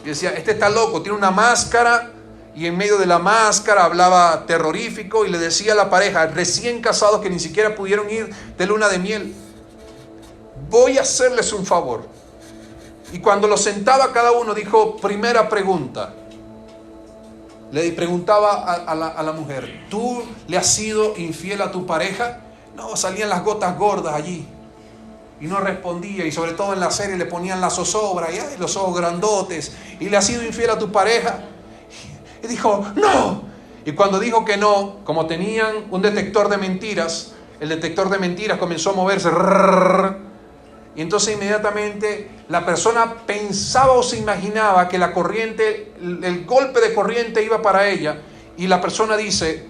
Y decía, este está loco, tiene una máscara, y en medio de la máscara hablaba terrorífico, y le decía a la pareja, recién casados que ni siquiera pudieron ir de luna de miel, voy a hacerles un favor. Y cuando los sentaba cada uno, dijo, primera pregunta. Le preguntaba a la mujer, ¿tú le has sido infiel a tu pareja? No, salían las gotas gordas allí. Y no respondía, y sobre todo en la serie le ponían la zozobra, y los ojos grandotes. ¿Y le has sido infiel a tu pareja? Y dijo, no. Y cuando dijo que no, como tenían un detector de mentiras, el detector de mentiras comenzó a moverse. Y entonces inmediatamente la persona pensaba o se imaginaba que la corriente, el golpe de corriente iba para ella, y la persona dice,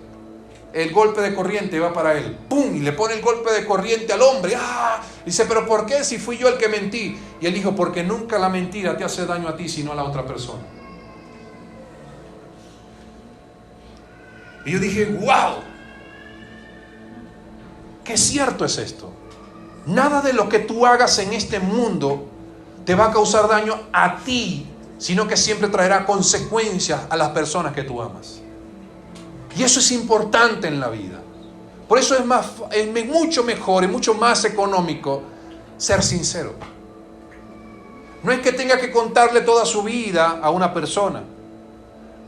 el golpe de corriente va para él. ¡Pum! Y le pone el golpe de corriente al hombre. ¡Ah! Dice, ¿pero por qué si fui yo el que mentí? Y él dijo, porque nunca la mentira te hace daño a ti, sino a la otra persona. Y yo dije, ¡wow! ¡Qué cierto es esto! Nada de lo que tú hagas en este mundo te va a causar daño a ti, sino que siempre traerá consecuencias a las personas que tú amas. Y eso es importante en la vida. Por eso es mucho mejor y mucho más económico ser sincero. No es que tenga que contarle toda su vida a una persona.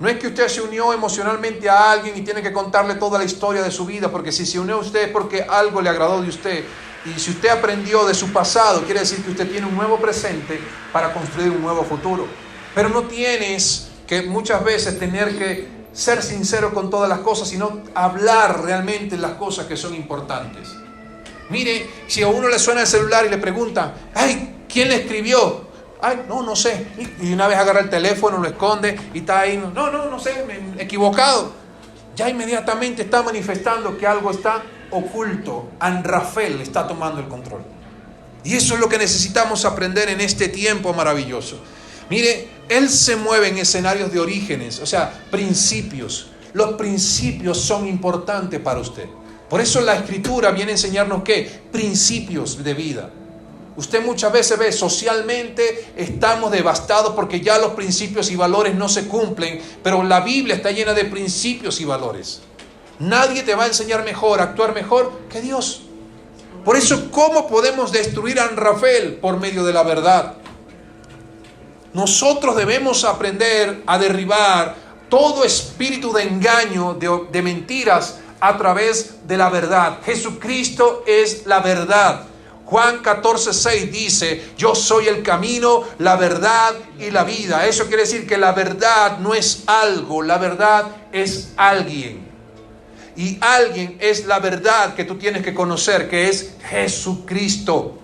No es que usted se unió emocionalmente a alguien y tiene que contarle toda la historia de su vida, porque si se unió a usted es porque algo le agradó de usted. Y si usted aprendió de su pasado, quiere decir que usted tiene un nuevo presente para construir un nuevo futuro. Pero no tienes que muchas veces tener que ser sincero con todas las cosas, sino hablar realmente las cosas que son importantes. Mire, si a uno le suena el celular y le pregunta, ay, ¿quién le escribió? Ay, no sé. Y una vez agarra el teléfono, lo esconde y está ahí, no sé, me he equivocado. Ya inmediatamente está manifestando que algo está oculto. Anrafel está tomando el control. Y eso es lo que necesitamos aprender en este tiempo maravilloso. Mire, Él se mueve en escenarios de orígenes, o sea, principios. Los principios son importantes para usted. Por eso la Escritura viene a enseñarnos ¿qué? Principios de vida. Usted muchas veces ve, socialmente estamos devastados porque ya los principios y valores no se cumplen, pero la Biblia está llena de principios y valores. Nadie te va a enseñar mejor, a actuar mejor que Dios. Por eso, ¿cómo podemos destruir a Anrafel? Por medio de la verdad. Nosotros debemos aprender a derribar todo espíritu de engaño, de mentiras, a través de la verdad. Jesucristo es la verdad. Juan 14:6 dice, yo soy el camino, la verdad y la vida. Eso quiere decir que la verdad no es algo, la verdad es alguien. Y alguien es la verdad que tú tienes que conocer, que es Jesucristo.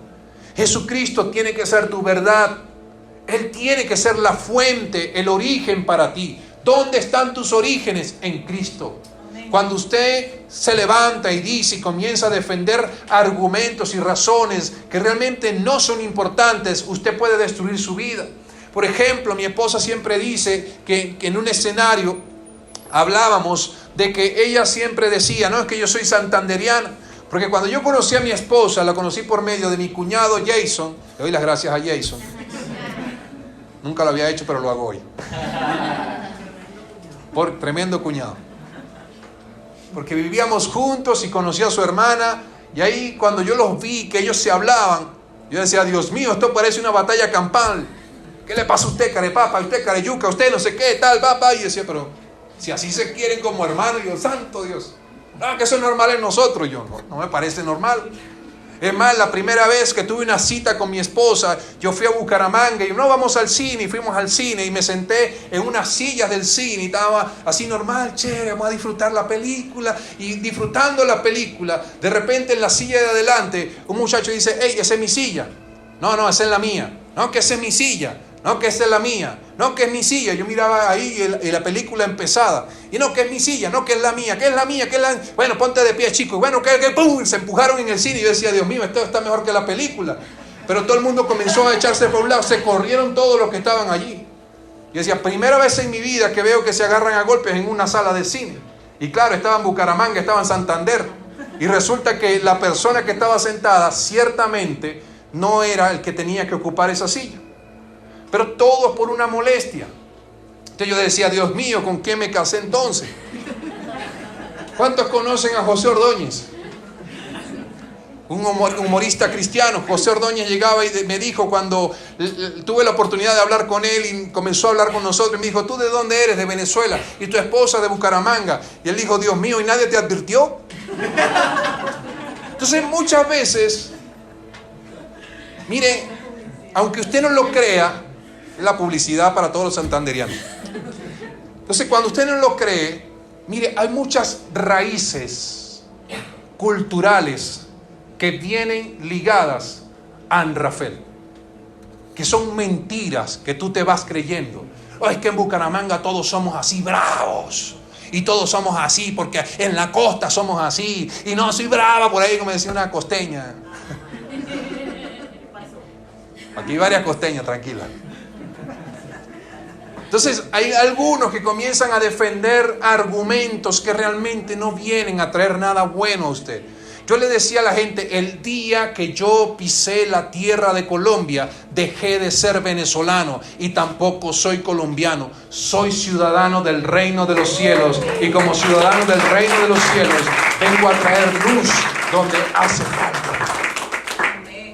Jesucristo tiene que ser tu verdad. Él tiene que ser la fuente, el origen para ti. ¿Dónde están tus orígenes? En Cristo. Cuando usted se levanta y dice y comienza a defender argumentos y razones que realmente no son importantes, usted puede destruir su vida. Por ejemplo, mi esposa siempre dice que en un escenario hablábamos de que ella siempre decía, no, es que yo soy santanderiana. Porque cuando yo conocí a mi esposa, la conocí por medio de mi cuñado Jason. Le doy las gracias a Jason. Nunca lo había hecho, pero lo hago hoy. Por tremendo cuñado. Porque vivíamos juntos y conocí a su hermana. Y ahí cuando yo los vi, que ellos se hablaban, yo decía, Dios mío, esto parece una batalla campal. ¿Qué le pasa a usted, carepapa? ¿A usted, careyuca? ¿A usted no sé qué, tal, papá? Y decía, pero si así se quieren como hermanos, yo, santo Dios. No, que eso es normal en nosotros. Yo, no me parece normal. Es más, la primera vez que tuve una cita con mi esposa, yo fui a Bucaramanga y no, vamos al cine, y fuimos al cine y me senté en unas sillas del cine y estaba así normal, chévere, vamos a disfrutar la película. Y disfrutando la película, de repente en la silla de adelante, un muchacho dice, hey, esa es mi silla. No, esa es la mía. No, que esa es mi silla. No, que esa es la mía. No, que es mi silla. Yo miraba ahí y la película empezada. Y no, que es mi silla. No, que es la mía. Que es la mía. Que es la... Bueno, ponte de pie, chicos. Bueno, que ¡pum! Se empujaron en el cine. Y yo decía, Dios mío, esto está mejor que la película. Pero todo el mundo comenzó a echarse por un lado. Se corrieron todos los que estaban allí. Yo decía, primera vez en mi vida que veo que se agarran a golpes en una sala de cine. Y claro, estaba en Bucaramanga, estaba en Santander. Y resulta que la persona que estaba sentada ciertamente no era el que tenía que ocupar esa silla. Pero todo por una molestia. Entonces yo decía, Dios mío, ¿con quién me casé entonces? ¿Cuántos conocen a José Ordóñez? Un humorista cristiano. José Ordóñez llegaba y me dijo, cuando tuve la oportunidad de hablar con él y comenzó a hablar con nosotros, me dijo, ¿tú de dónde eres? De Venezuela. Y tu esposa de Bucaramanga. Y él dijo, Dios mío, ¿y nadie te advirtió? Entonces muchas veces, mire, aunque usted no lo crea, la publicidad para todos los santanderianos. Entonces, cuando usted no lo cree, mire, hay muchas raíces culturales que vienen ligadas a Anrafel, que son mentiras que tú te vas creyendo. Oh, es que en Bucaramanga todos somos así bravos. Y todos somos así porque en la costa somos así. Y no, soy brava por ahí, como decía una costeña. Aquí hay varias costeñas, tranquila. Entonces hay algunos que comienzan a defender argumentos que realmente no vienen a traer nada bueno a usted. Yo le decía a la gente, el día que yo pisé la tierra de Colombia, dejé de ser venezolano y tampoco soy colombiano. Soy ciudadano del reino de los cielos y como ciudadano del reino de los cielos vengo a traer luz donde hace falta.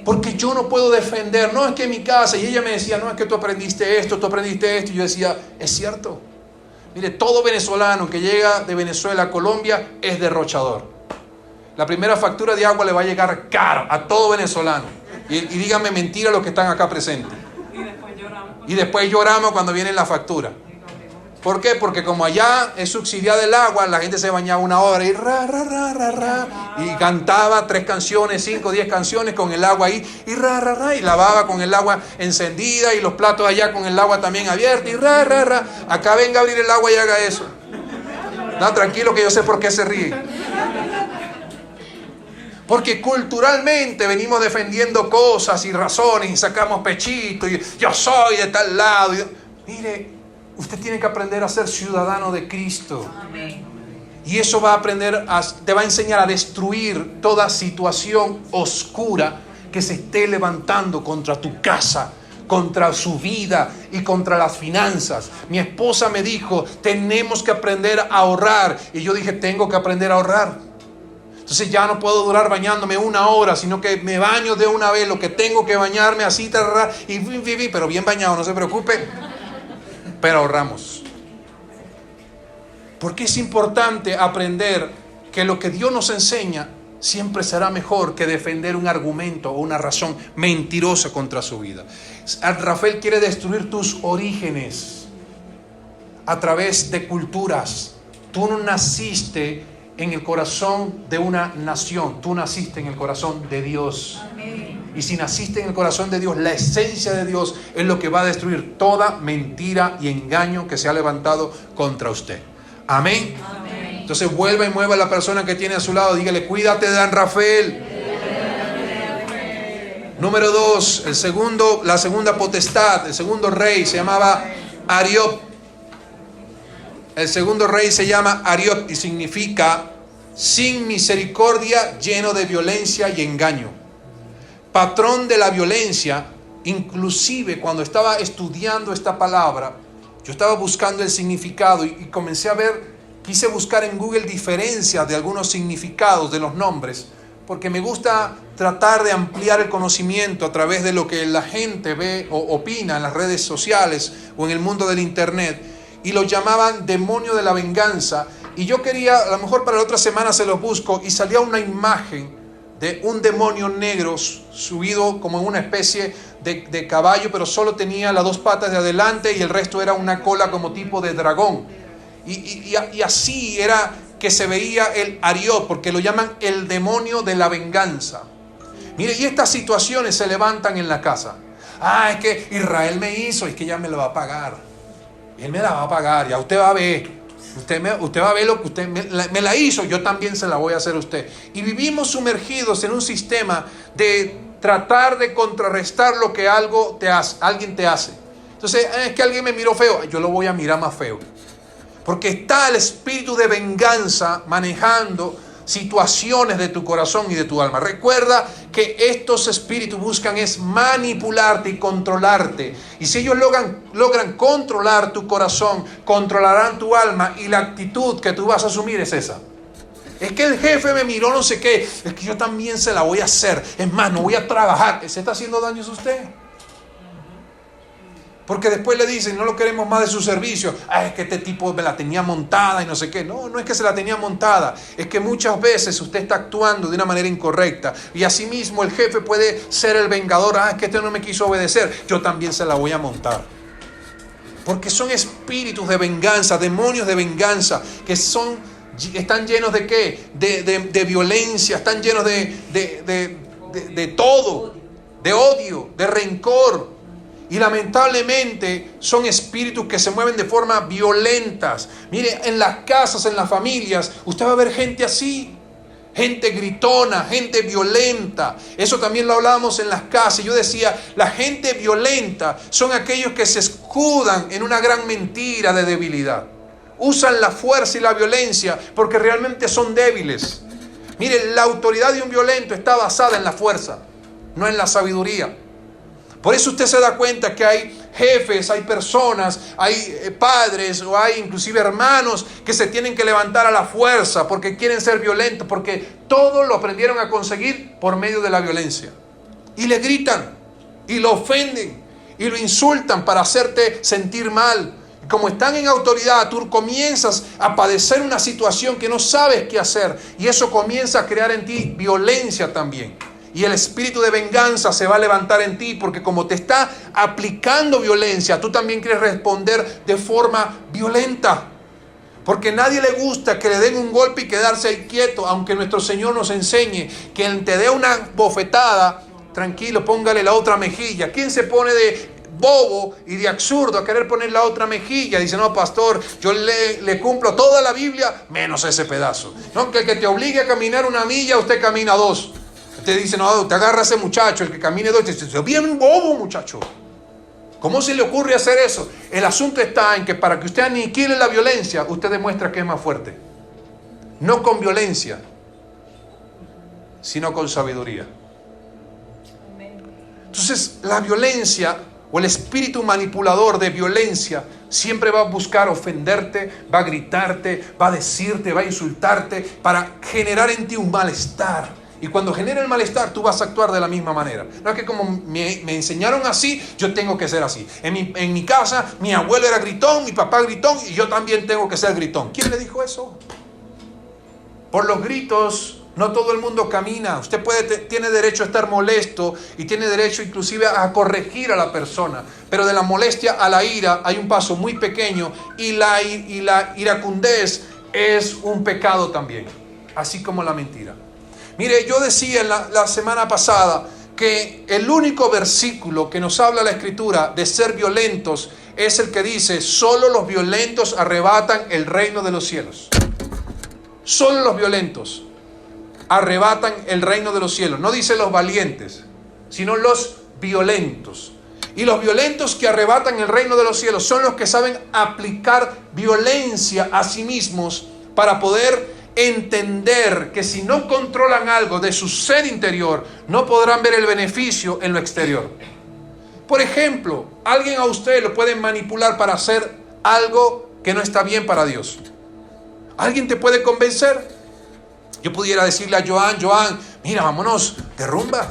Porque yo no puedo defender, no es que en mi casa, y ella me decía, no es que tú aprendiste esto, y yo decía, es cierto. Mire, todo venezolano que llega de Venezuela a Colombia es derrochador. la primera factura de agua le va a llegar caro a todo venezolano. Y díganme mentira los que están acá presentes. Y después lloramos cuando viene la factura. ¿Por qué? Porque como allá es subsidiada el agua, la gente se bañaba 1 hora y y cantaba 3 canciones, 5, 10 canciones con el agua ahí y y lavaba con el agua encendida y los platos allá con el agua también abierta y acá venga a abrir el agua y haga eso. No, tranquilo que yo sé por qué se ríen. Porque culturalmente venimos defendiendo cosas y razones y sacamos pechito y yo soy de tal lado. Mire, usted tiene que aprender a ser ciudadano de Cristo. Amén. Y eso te va a enseñar a destruir toda situación oscura que se esté levantando contra tu casa, contra su vida y contra las finanzas. Mi esposa me dijo, tenemos que aprender a ahorrar. Y yo dije, tengo que aprender a ahorrar. Entonces ya no puedo durar bañándome 1 hora, sino que me baño de una vez lo que tengo que bañarme así, pero bien bañado, no se preocupe. Pero ahorramos. Porque es importante aprender que lo que Dios nos enseña siempre será mejor que defender un argumento o una razón mentirosa contra su vida. Rafael quiere destruir tus orígenes a través de culturas. Tú no naciste en el corazón de una nación, tú naciste en el corazón de Dios. Amén. Y si naciste en el corazón de Dios, la esencia de Dios es lo que va a destruir toda mentira y engaño que se ha levantado contra usted. Amén. Amén. Entonces vuelva y mueva a la persona que tiene a su lado, dígale, cuídate de Dan Rafael. Número 2, la segunda potestad, el segundo rey se llamaba Arioc. El segundo rey se llama Arioc y significa sin misericordia, lleno de violencia y engaño. Patrón de la violencia. Inclusive cuando estaba estudiando esta palabra, yo estaba buscando el significado y comencé a quise buscar en Google diferencias de algunos significados de los nombres, porque me gusta tratar de ampliar el conocimiento a través de lo que la gente ve o opina en las redes sociales o en el mundo del internet. Y lo llamaban demonio de la venganza. Y yo quería, a lo mejor para la otra semana se los busco, y salía una imagen de un demonio negro subido como en una especie de caballo, pero solo tenía las 2 patas de adelante y el resto era una cola como tipo de dragón. Y así era que se veía el Arioc, porque lo llaman el demonio de la venganza. Mire, y estas situaciones se levantan en la casa. Es que Israel me hizo, es que ya me lo va a pagar. Él me la va a pagar, ya usted va a ver. Usted va a ver lo que usted me la hizo, yo también se la voy a hacer a usted. Y vivimos sumergidos en un sistema de tratar de contrarrestar lo que alguien te hace. Entonces, es que alguien me miró feo, yo lo voy a mirar más feo. Porque está el espíritu de venganza manejando situaciones de tu corazón y de tu alma. Recuerda que estos espíritus buscan es manipularte y controlarte. Y si ellos logran controlar tu corazón, controlarán tu alma, y la actitud que tú vas a asumir es esa. Es que el jefe me miró no sé qué, es que yo también se la voy a hacer. Es más, no voy a trabajar. ¿Se está haciendo daños a usted? Porque después le dicen, no lo queremos más de su servicio. Es que este tipo me la tenía montada y no sé qué. No es que se la tenía montada. Es que muchas veces usted está actuando de una manera incorrecta. Y asimismo el jefe puede ser el vengador. Es que este no me quiso obedecer. Yo también se la voy a montar. Porque son espíritus de venganza, demonios de venganza, que están llenos de ¿qué? De violencia, están llenos de todo, de odio, de rencor. Y lamentablemente son espíritus que se mueven de forma violentas. Mire, en las casas, en las familias, usted va a ver gente así. Gente gritona, gente violenta. Eso también lo hablábamos en las casas. Yo decía, la gente violenta son aquellos que se escudan en una gran mentira de debilidad. Usan la fuerza y la violencia porque realmente son débiles. Mire, la autoridad de un violento está basada en la fuerza, no en la sabiduría. Por eso usted se da cuenta que hay jefes, hay personas, hay padres o hay inclusive hermanos que se tienen que levantar a la fuerza porque quieren ser violentos, porque todo lo aprendieron a conseguir por medio de la violencia. Y le gritan, y lo ofenden, y lo insultan para hacerte sentir mal. Como están en autoridad, tú comienzas a padecer una situación que no sabes qué hacer. Y eso comienza a crear en ti violencia también. Y el espíritu de venganza se va a levantar en ti, porque como te está aplicando violencia, tú también quieres responder de forma violenta. Porque a nadie le gusta que le den un golpe y quedarse ahí quieto, aunque nuestro Señor nos enseñe que quien te dé una bofetada, tranquilo, póngale la otra mejilla. ¿Quién se pone de bobo y de absurdo a querer poner la otra mejilla? Dice, no, pastor, yo le cumplo toda la Biblia menos ese pedazo. No, que el que te obligue a caminar 1 milla, usted camina 2. Usted dice, no, te agarra a ese muchacho, el que camine 2, dice, bien bobo, muchacho. ¿Cómo se le ocurre hacer eso? El asunto está en que para que usted aniquile la violencia, usted demuestra que es más fuerte. No con violencia, sino con sabiduría. Entonces, la violencia o el espíritu manipulador de violencia siempre va a buscar ofenderte, va a gritarte, va a decirte, va a insultarte para generar en ti un malestar. Y cuando genera el malestar, tú vas a actuar de la misma manera. No es que como me enseñaron así, yo tengo que ser así. En mi casa, mi abuelo era gritón, mi papá gritón, y yo también tengo que ser gritón. ¿Quién le dijo eso? Por los gritos, no todo el mundo camina. Usted tiene derecho a estar molesto y tiene derecho inclusive a corregir a la persona. Pero de la molestia a la ira hay un paso muy pequeño, y la iracundez es un pecado también, así como la mentira. Mire, yo decía la semana pasada que el único versículo que nos habla la Escritura de ser violentos es el que dice, solo los violentos arrebatan el reino de los cielos. Solo los violentos arrebatan el reino de los cielos. No dice los valientes, sino los violentos. Y los violentos que arrebatan el reino de los cielos son los que saben aplicar violencia a sí mismos para poder entender que si no controlan algo de su ser interior, no podrán ver el beneficio en lo exterior. Por ejemplo, alguien a usted lo puede manipular para hacer algo que no está bien para Dios. ¿Alguien te puede convencer? Yo pudiera decirle a Joan, mira, vámonos de rumba.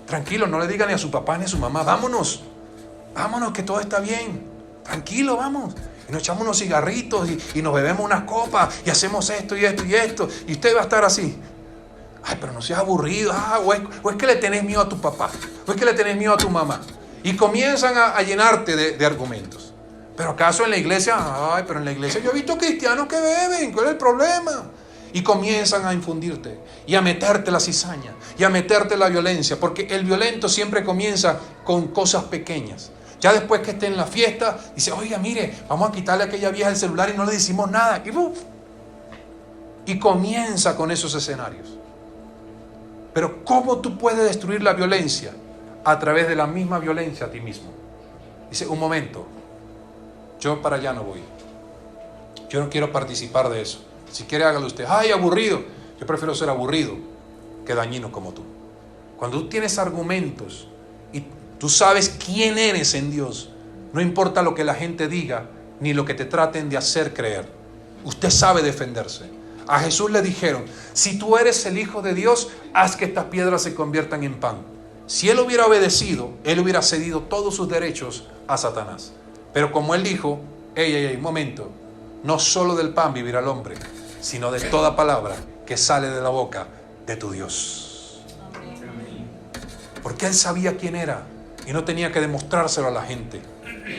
Tranquilo, no le diga ni a su papá ni a su mamá, vámonos que todo está bien. Tranquilo, vamos. Y nos echamos unos cigarritos y nos bebemos unas copas y hacemos esto y esto y esto. Y usted va a estar así. Ay, pero no seas aburrido. O es que le tenés miedo a tu papá. O es que le tenés miedo a tu mamá. Y comienzan a llenarte de argumentos. Pero acaso en la iglesia, pero en la iglesia yo he visto cristianos que beben. ¿Cuál es el problema? Y comienzan a infundirte y a meterte la cizaña y a meterte la violencia. Porque el violento siempre comienza con cosas pequeñas. Ya después que esté en la fiesta, dice, oiga, mire, vamos a quitarle a aquella vieja el celular y no le decimos nada. Y comienza con esos escenarios. Pero ¿cómo tú puedes destruir la violencia? A través de la misma violencia a ti mismo. Dice, un momento, yo para allá no voy. Yo no quiero participar de eso. Si quiere, hágalo usted. Ay, aburrido. Yo prefiero ser aburrido que dañino como tú. Cuando tú tienes argumentos y tú sabes quién eres en Dios, no importa lo que la gente diga, ni lo que te traten de hacer creer. Usted sabe defenderse. A Jesús le dijeron, si tú eres el Hijo de Dios, haz que estas piedras se conviertan en pan. Si él hubiera obedecido, él hubiera cedido todos sus derechos a Satanás. Pero como él dijo, un momento, no solo del pan vivirá el hombre, sino de toda palabra que sale de la boca de tu Dios. Porque él sabía quién era y no tenía que demostrárselo a la gente.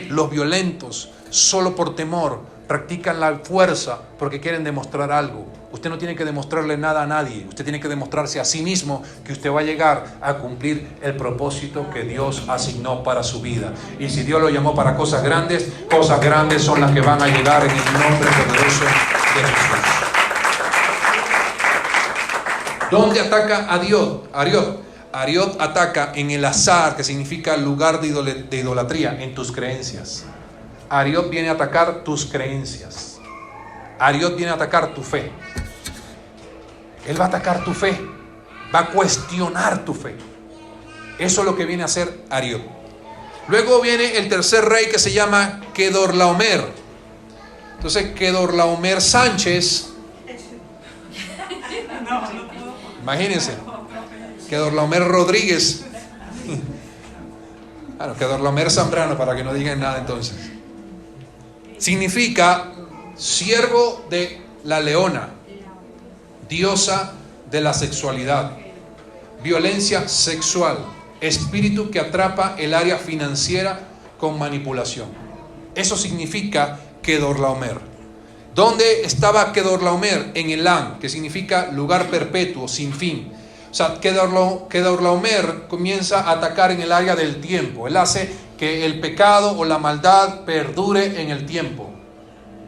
Los violentos, solo por temor, practican la fuerza porque quieren demostrar algo. Usted no tiene que demostrarle nada a nadie. Usted tiene que demostrarse a sí mismo que usted va a llegar a cumplir el propósito que Dios asignó para su vida. Y si Dios lo llamó para cosas grandes son las que van a llegar en el nombre poderoso de Jesús. ¿Dónde ataca Ariot ataca en el azar, que significa lugar de idolatría, en tus creencias. Ariot viene a atacar tus creencias. Ariot viene a atacar tu fe. Él va a atacar tu fe. Va a cuestionar tu fe. Eso es lo que viene a hacer Ariot. Luego viene el tercer rey, que se llama Kedorlaomer. Entonces, Kedorlaomer Sánchez. Imagínense. Kedorlaomer Rodríguez. Bueno, Kedorlaomer Zambrano, para que no digan nada entonces. significa siervo de la leona, diosa de la sexualidad, violencia sexual, espíritu que atrapa el área financiera con manipulación. Eso significa Kedorlaomer. ¿Dónde estaba Kedorlaomer? En Elam, que significa lugar perpetuo, sin fin. O sea, Kedorlaomer comienza a atacar en el área del tiempo. Él hace que el pecado o la maldad perdure en el tiempo.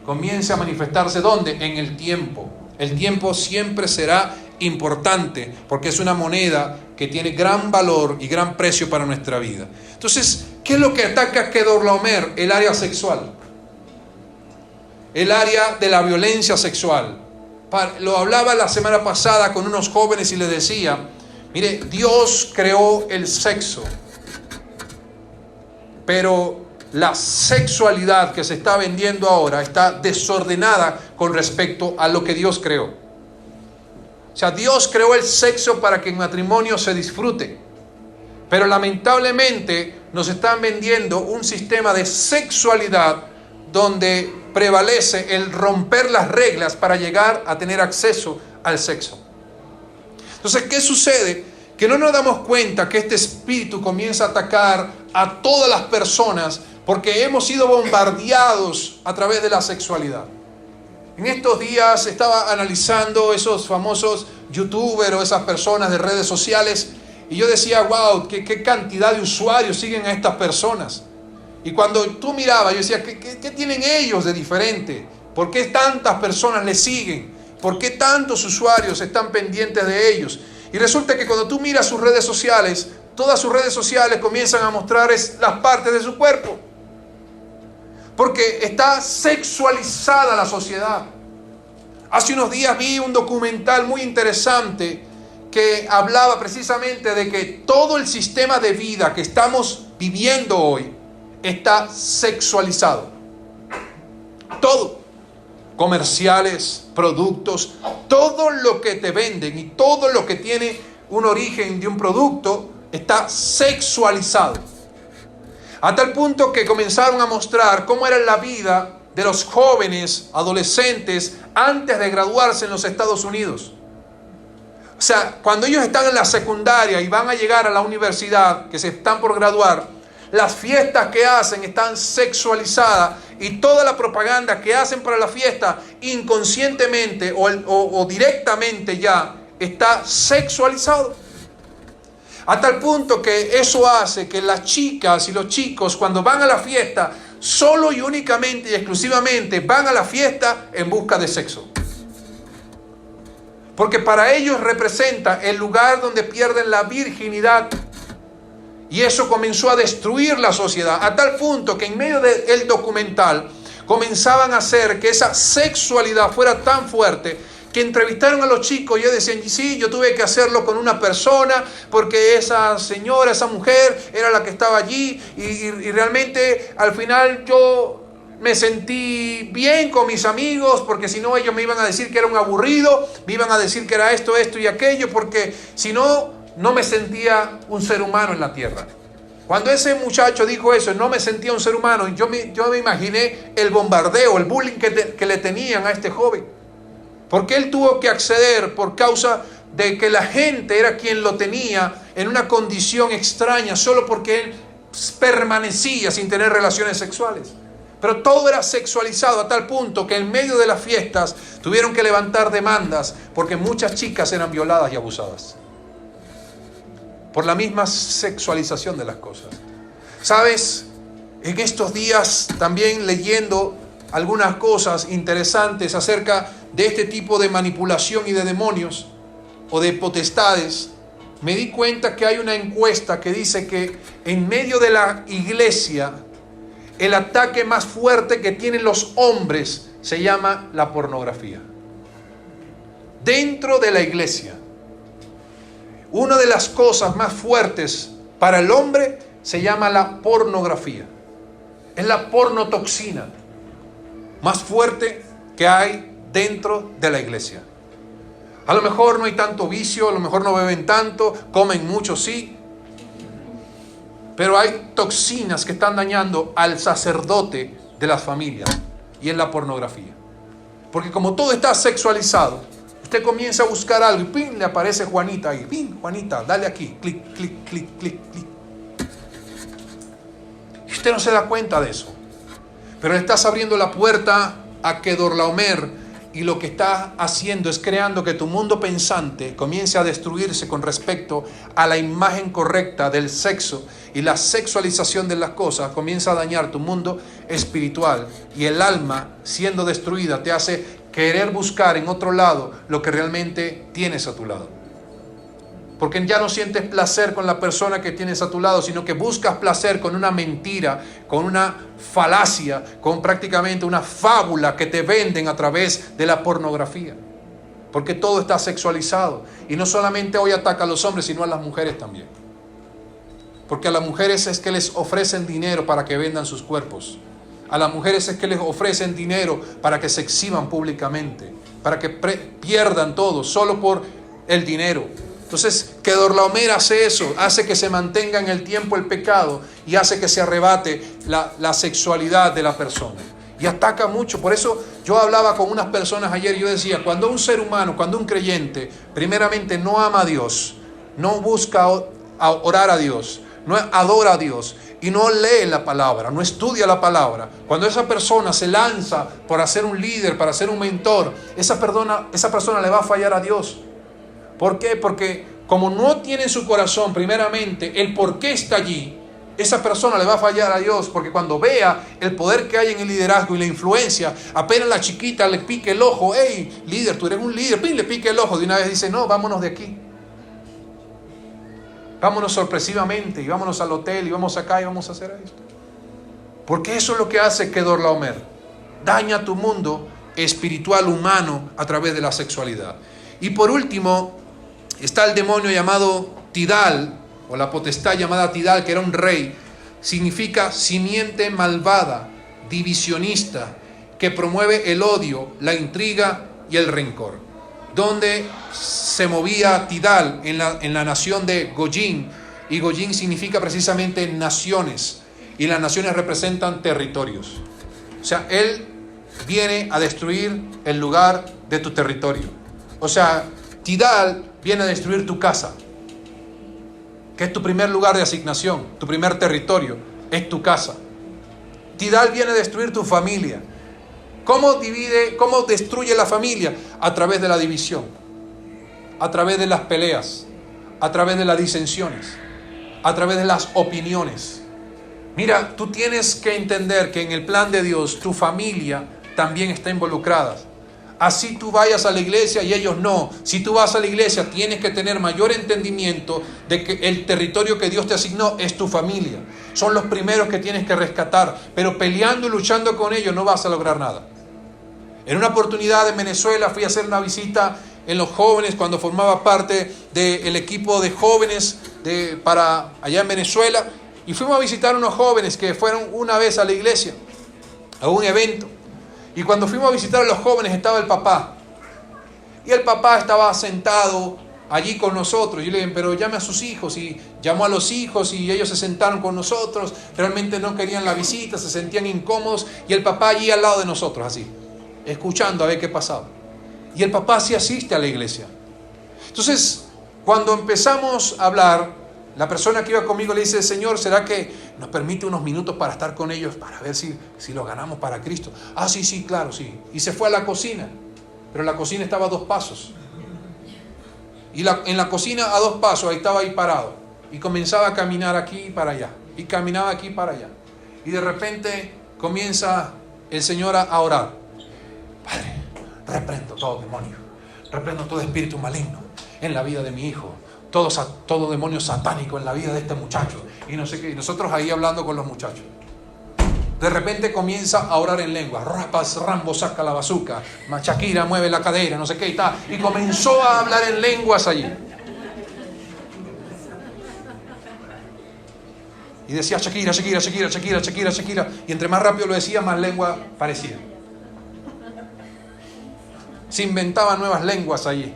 Comience a manifestarse ¿dónde? En el tiempo. El tiempo siempre será importante porque es una moneda que tiene gran valor y gran precio para nuestra vida. Entonces, ¿qué es lo que ataca Kedorlaomer? El área sexual. El área de la violencia sexual. Lo hablaba la semana pasada con unos jóvenes y les decía, mire, Dios creó el sexo, pero la sexualidad que se está vendiendo ahora está desordenada con respecto a lo que Dios creó. O sea, Dios creó el sexo para que en matrimonio se disfrute, pero lamentablemente nos están vendiendo un sistema de sexualidad donde prevalece el romper las reglas para llegar a tener acceso al sexo. Entonces, ¿qué sucede? Que no nos damos cuenta que este espíritu comienza a atacar a todas las personas porque hemos sido bombardeados a través de la sexualidad. En estos días estaba analizando esos famosos youtubers o esas personas de redes sociales y yo decía, wow, qué cantidad de usuarios siguen a estas personas. Y cuando tú mirabas, yo decía, ¿qué tienen ellos de diferente? ¿Por qué tantas personas les siguen? ¿Por qué tantos usuarios están pendientes de ellos? Y resulta que cuando tú miras sus redes sociales, todas sus redes sociales comienzan a mostrar las partes de su cuerpo. Porque está sexualizada la sociedad. Hace unos días vi un documental muy interesante que hablaba precisamente de que todo el sistema de vida que estamos viviendo hoy está sexualizado. Todo. Comerciales, productos, todo lo que te venden y todo lo que tiene un origen de un producto está sexualizado. A tal punto que comenzaron a mostrar cómo era la vida de los jóvenes, adolescentes, antes de graduarse en los Estados Unidos. O sea, cuando ellos están en la secundaria y van a llegar a la universidad, que se están por graduar, las fiestas que hacen están sexualizadas y toda la propaganda que hacen para la fiesta inconscientemente o directamente ya está sexualizado. A tal punto que eso hace que las chicas y los chicos cuando van a la fiesta solo y únicamente y exclusivamente van a la fiesta en busca de sexo. Porque para ellos representa el lugar donde pierden la virginidad. Y eso comenzó a destruir la sociedad, a tal punto que en medio del documental comenzaban a hacer que esa sexualidad fuera tan fuerte que entrevistaron a los chicos y ellos decían, sí, yo tuve que hacerlo con una persona porque esa señora, esa mujer era la que estaba allí y realmente al final yo me sentí bien con mis amigos porque si no ellos me iban a decir que era un aburrido, me iban a decir que era esto y aquello porque si no me sentía un ser humano en la tierra. Cuando ese muchacho dijo eso, no me sentía un ser humano, yo me imaginé el bombardeo, el bullying que le tenían a este joven. Porque él tuvo que acceder por causa de que la gente era quien lo tenía en una condición extraña, solo porque él permanecía sin tener relaciones sexuales. Pero todo era sexualizado a tal punto que en medio de las fiestas tuvieron que levantar demandas porque muchas chicas eran violadas y abusadas. Por la misma sexualización de las cosas. ¿Sabes? En estos días también leyendo algunas cosas interesantes acerca de este tipo de manipulación y de demonios o de potestades, me di cuenta que hay una encuesta que dice que en medio de la iglesia el ataque más fuerte que tienen los hombres se llama la pornografía. Dentro de la iglesia. Una de las cosas más fuertes para el hombre se llama la pornografía. Es la pornotoxina más fuerte que hay dentro de la iglesia. A lo mejor no hay tanto vicio, a lo mejor no beben tanto, comen mucho, sí. Pero hay toxinas que están dañando al sacerdote de las familias. y es la pornografía. Porque como todo está sexualizado, usted comienza a buscar algo y ¡pim!, le aparece Juanita ahí. ¡Pim! Juanita, dale aquí. Clic, clic, clic, clic, clic. Y usted no se da cuenta de eso. Pero le estás abriendo la puerta a Kedorlaomer, y lo que está haciendo es creando que tu mundo pensante comience a destruirse con respecto a la imagen correcta del sexo, y la sexualización de las cosas comienza a dañar tu mundo espiritual, y el alma, siendo destruida, te hace querer buscar en otro lado lo que realmente tienes a tu lado. Porque ya no sientes placer con la persona que tienes a tu lado, sino que buscas placer con una mentira, con una falacia, con prácticamente una fábula que te venden a través de la pornografía. Porque todo está sexualizado. Y no solamente hoy ataca a los hombres, sino a las mujeres también. Porque a las mujeres es que les ofrecen dinero para que vendan sus cuerpos. A las mujeres es que les ofrecen dinero para que se exhiban públicamente, para que pierdan todo solo por el dinero. Entonces, Kedorlaomer hace eso, hace que se mantenga en el tiempo el pecado y hace que se arrebate la sexualidad de la persona. Y ataca mucho. Por eso yo hablaba con unas personas ayer y yo decía, cuando un ser humano, cuando un creyente, primeramente no ama a Dios, no busca orar a Dios, no adora a Dios y no lee la palabra, no estudia la palabra, cuando esa persona se lanza por ser un líder, para ser un mentor, esa persona le va a fallar a Dios. ¿Por qué? Porque como no tiene en su corazón primeramente el por qué está allí, esa persona le va a fallar a Dios, porque cuando vea el poder que hay en el liderazgo y la influencia, apenas la chiquita le pique el ojo, hey, líder, tú eres un líder, ¡pim!, le pique el ojo, de una vez dice, no, vámonos de aquí. Vámonos sorpresivamente y vámonos al hotel y vamos acá y vamos a hacer esto. Porque eso es lo que hace Kedorlaomer. Daña tu mundo espiritual humano a través de la sexualidad. Y por último, está el demonio llamado Tidal, o la potestad llamada Tidal, que era un rey. Significa simiente malvada, divisionista, que promueve el odio, la intriga y el rencor. Donde se movía Tidal en la nación de Goyim, y Goyim significa precisamente naciones, y las naciones representan territorios. O sea, él viene a destruir el lugar de tu territorio. O sea, Tidal viene a destruir tu casa, que es tu primer lugar de asignación, tu primer territorio, es tu casa. Tidal viene a destruir tu familia. ¿Cómo destruye la familia? A través de la división, a través de las peleas, a través de las disensiones, a través de las opiniones. Mira, tú tienes que entender que en el plan de Dios tu familia también está involucrada. Así tú vayas a la iglesia y ellos no. Si tú vas a la iglesia tienes que tener mayor entendimiento de que el territorio que Dios te asignó es tu familia. Son los primeros que tienes que rescatar. Pero peleando y luchando con ellos no vas a lograr nada. En una oportunidad en Venezuela fui a hacer una visita en los jóvenes cuando formaba parte del equipo de jóvenes para allá en Venezuela. Y fuimos a visitar unos jóvenes que fueron una vez a la iglesia, a un evento. Y cuando fuimos a visitar a los jóvenes estaba el papá. Y el papá estaba sentado allí con nosotros. Yo le dije, pero llame a sus hijos. Y llamó a los hijos y ellos se sentaron con nosotros. Realmente no querían la visita, se sentían incómodos. Y el papá allí al lado de nosotros, así, escuchando a ver qué pasaba. Y el papá sí asiste a la iglesia. Entonces, cuando empezamos a hablar, la persona que iba conmigo le dice, Señor, ¿será que nos permite unos minutos para estar con ellos, para ver si lo ganamos para Cristo? Ah, sí, claro, sí. Y se fue a la cocina, pero la cocina estaba a 2 pasos. Y en la cocina a 2 pasos, ahí estaba ahí parado. Y comenzaba a caminar aquí para allá. Y caminaba aquí para allá. Y de repente comienza el Señor a orar. Padre, reprendo todo demonio. Reprendo todo espíritu maligno en la vida de mi hijo. Todo demonio satánico en la vida de este muchacho. Y no sé qué. Y nosotros ahí hablando con los muchachos. De repente comienza a orar en lengua. Rapas, Rambo saca la bazuca. Shakira mueve la cadera, no sé qué y tal. Y comenzó a hablar en lenguas allí. Y decía Shakira, Shakira, Shakira, Shakira, Shakira, Shakira. Y entre más rápido lo decía, más lengua parecía. Se inventaban nuevas lenguas allí.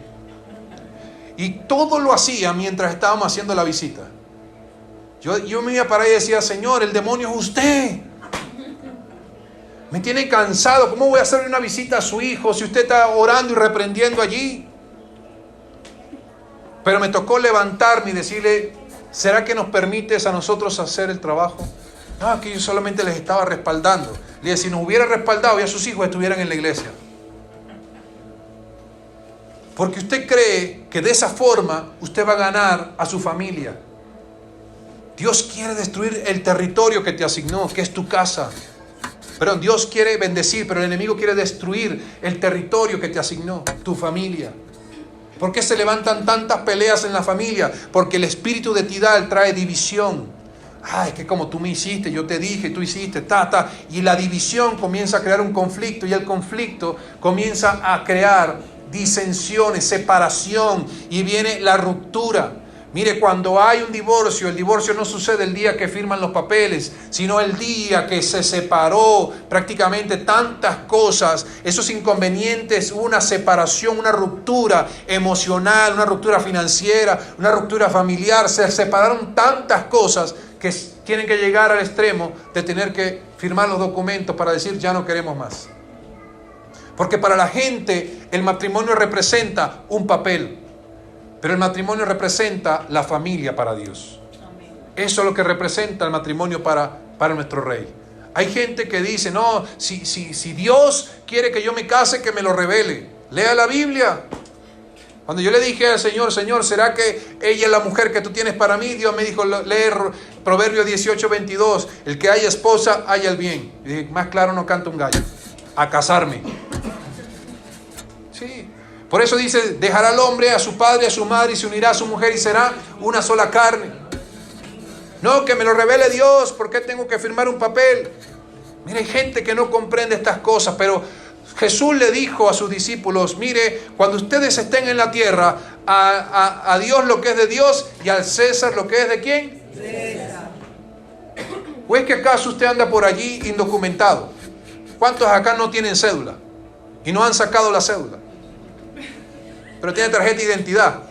Y todo lo hacía mientras estábamos haciendo la visita. Yo me iba para ahí y decía, Señor, el demonio es usted. Me tiene cansado. ¿Cómo voy a hacerle una visita a su hijo si usted está orando y reprendiendo allí? Pero me tocó levantarme y decirle, ¿será que nos permites a nosotros hacer el trabajo? No, que yo solamente les estaba respaldando. Le dije, si nos hubiera respaldado, ya sus hijos estuvieran en la iglesia. Porque usted cree que de esa forma usted va a ganar a su familia. Dios quiere destruir el territorio que te asignó, que es tu casa. Pero Dios quiere bendecir, pero el enemigo quiere destruir el territorio que te asignó, tu familia. ¿Por qué se levantan tantas peleas en la familia? Porque el espíritu de Tidal trae división. Ay, que como tú me hiciste, yo te dije, tú hiciste, y la división comienza a crear un conflicto, y el conflicto comienza a crear disensiones, separación, y viene la ruptura. Mire, cuando hay un divorcio, el divorcio no sucede el día que firman los papeles, sino el día que se separó prácticamente tantas cosas, esos inconvenientes, una separación, una ruptura emocional, una ruptura financiera, una ruptura familiar, se separaron tantas cosas que tienen que llegar al extremo de tener que firmar los documentos para decir ya no queremos más. Porque para la gente el matrimonio representa un papel. Pero el matrimonio representa la familia para Dios. Eso es lo que representa el matrimonio para nuestro Rey. Hay gente que dice, no, si Dios quiere que yo me case, que me lo revele. Lea la Biblia. Cuando yo le dije al Señor, Señor, ¿será que ella es la mujer que tú tienes para mí? Dios me dijo, leer Proverbios 18:22, el que haya esposa, haya el bien. Y dije, más claro no canta un gallo. A casarme. Sí. Por eso dice, dejará al hombre a su padre, a su madre, y se unirá a su mujer y será una sola carne. No, que me lo revele Dios, ¿por qué tengo que firmar un papel? Mire, hay gente que no comprende estas cosas, pero Jesús le dijo a sus discípulos, mire, cuando ustedes estén en la tierra, a Dios lo que es de Dios y al César lo que es de ¿quién? César. ¿O es que acaso usted anda por allí indocumentado? ¿Cuántos acá no tienen cédula? Y no han sacado la cédula. Pero tiene tarjeta de identidad.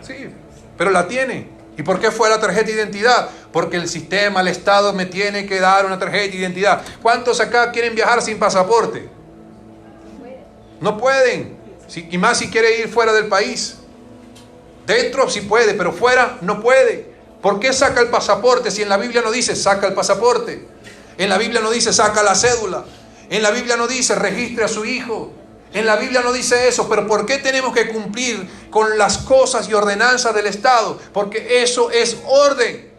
Sí, pero la tiene. ¿Y por qué fue la tarjeta de identidad? Porque el sistema, el Estado me tiene que dar una tarjeta de identidad. ¿Cuántos acá quieren viajar sin pasaporte? No pueden. Y más si quiere ir fuera del país. Dentro sí puede, pero fuera no puede. ¿Por qué saca el pasaporte si en la Biblia no dice saca el pasaporte? En la Biblia no dice saca la cédula. En la Biblia no dice registre a su hijo. En la Biblia no dice eso, pero ¿por qué tenemos que cumplir con las cosas y ordenanzas del Estado? Porque eso es orden.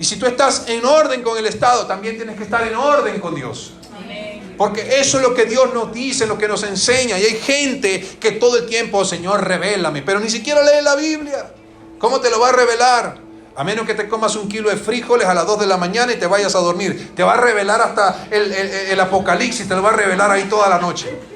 Y si tú estás en orden con el Estado, también tienes que estar en orden con Dios. Porque eso es lo que Dios nos dice, lo que nos enseña. Y hay gente que todo el tiempo, Señor, revélame, pero ni siquiera lee la Biblia. ¿Cómo te lo va a revelar? A menos que te comas 1 kilo de frijoles a las 2 de la mañana y te vayas a dormir. Te va a revelar hasta el Apocalipsis, te lo va a revelar ahí toda la noche.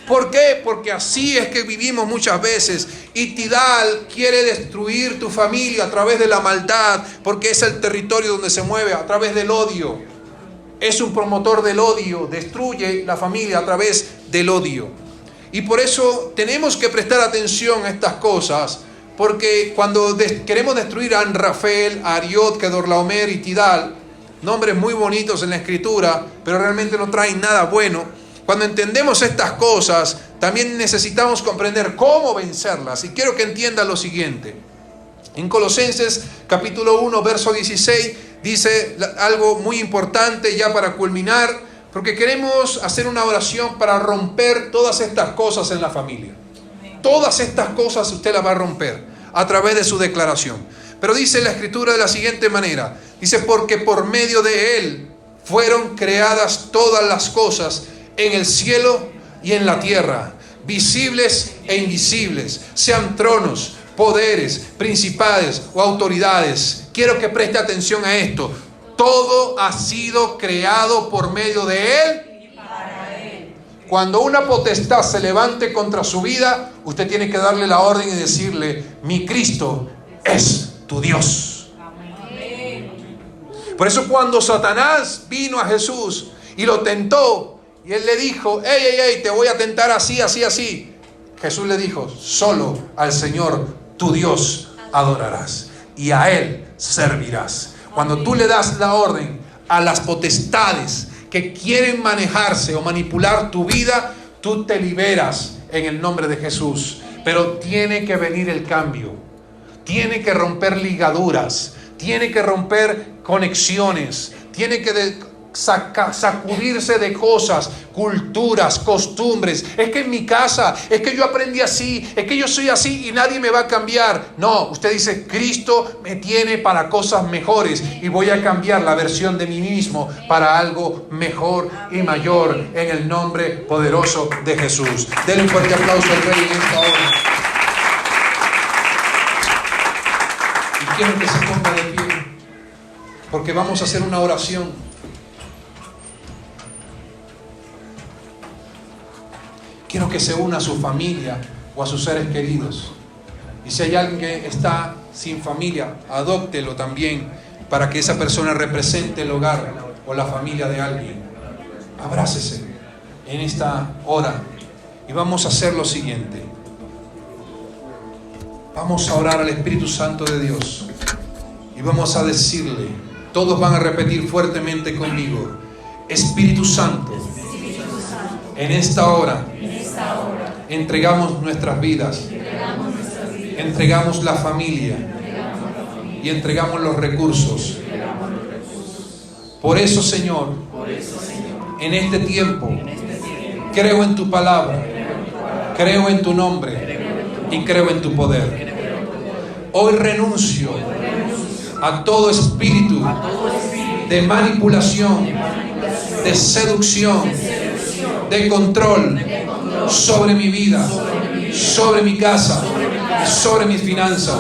¿Por qué? Porque así es que vivimos muchas veces. Y Tidal quiere destruir tu familia a través de la maldad, porque es el territorio donde se mueve, a través del odio. Es un promotor del odio, destruye la familia a través del odio. Y por eso tenemos que prestar atención a estas cosas, porque cuando queremos destruir a Anrafel, a Ariot, Kedorlaomer y Tidal, nombres muy bonitos en la Escritura, pero realmente no traen nada bueno. Cuando entendemos estas cosas, también necesitamos comprender cómo vencerlas. Y quiero que entiendan lo siguiente. En Colosenses capítulo 1, verso 16, dice algo muy importante ya para culminar, porque queremos hacer una oración para romper todas estas cosas en la familia. Todas estas cosas usted las va a romper a través de su declaración. Pero dice la Escritura de la siguiente manera. Dice, porque por medio de Él fueron creadas todas las cosas en el cielo y en la tierra, visibles e invisibles, sean tronos, poderes, principados o autoridades. Quiero que preste atención a esto. Todo ha sido creado por medio de Él y para Él. Cuando una potestad se levante contra su vida, usted tiene que darle la orden y decirle, mi Cristo es tu Dios. Amén. Por eso cuando Satanás vino a Jesús y lo tentó, y él le dijo, hey, te voy a tentar así, así, así. Jesús le dijo, solo al Señor tu Dios adorarás y a Él servirás. Cuando tú le das la orden a las potestades que quieren manejarse o manipular tu vida, tú te liberas en el nombre de Jesús. Pero tiene que venir el cambio. Tiene que romper ligaduras. Tiene que romper conexiones. Tiene que sacudirse de cosas, culturas, costumbres. Es que en mi casa, es que yo aprendí así, es que yo soy así y nadie me va a cambiar. No, usted dice, Cristo me tiene para cosas mejores y voy a cambiar la versión de mí mismo para algo mejor y mayor en el nombre poderoso de Jesús. Denle un fuerte aplauso al Rey en esta hora. Y quiero que se ponga de pie, porque vamos a hacer una oración. Quiero que se una a su familia o a sus seres queridos. Y si hay alguien que está sin familia, adóptelo también para que esa persona represente el hogar o la familia de alguien. Abrácese en esta hora y vamos a hacer lo siguiente. Vamos a orar al Espíritu Santo de Dios y vamos a decirle, todos van a repetir fuertemente conmigo: Espíritu Santo, en esta hora entregamos nuestras vidas, entregamos la familia y entregamos los recursos. Por eso, Señor, en este tiempo creo en tu palabra, creo en tu nombre y creo en tu poder. Hoy renuncio a todo espíritu de manipulación, de seducción, de control sobre mi vida, sobre mi casa, sobre mis finanzas.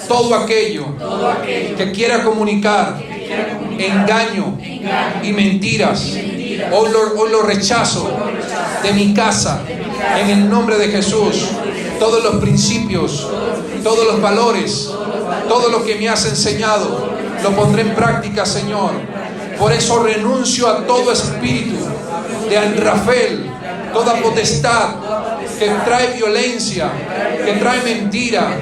Todo aquello que quiera comunicar engaño y mentiras, hoy lo rechazo de mi casa en el nombre de Jesús. Todos los principios, todos los valores, todo lo que me has enseñado, lo pondré en práctica, Señor. Por eso renuncio a todo espíritu de Anrafel, toda potestad que trae violencia, que trae mentira,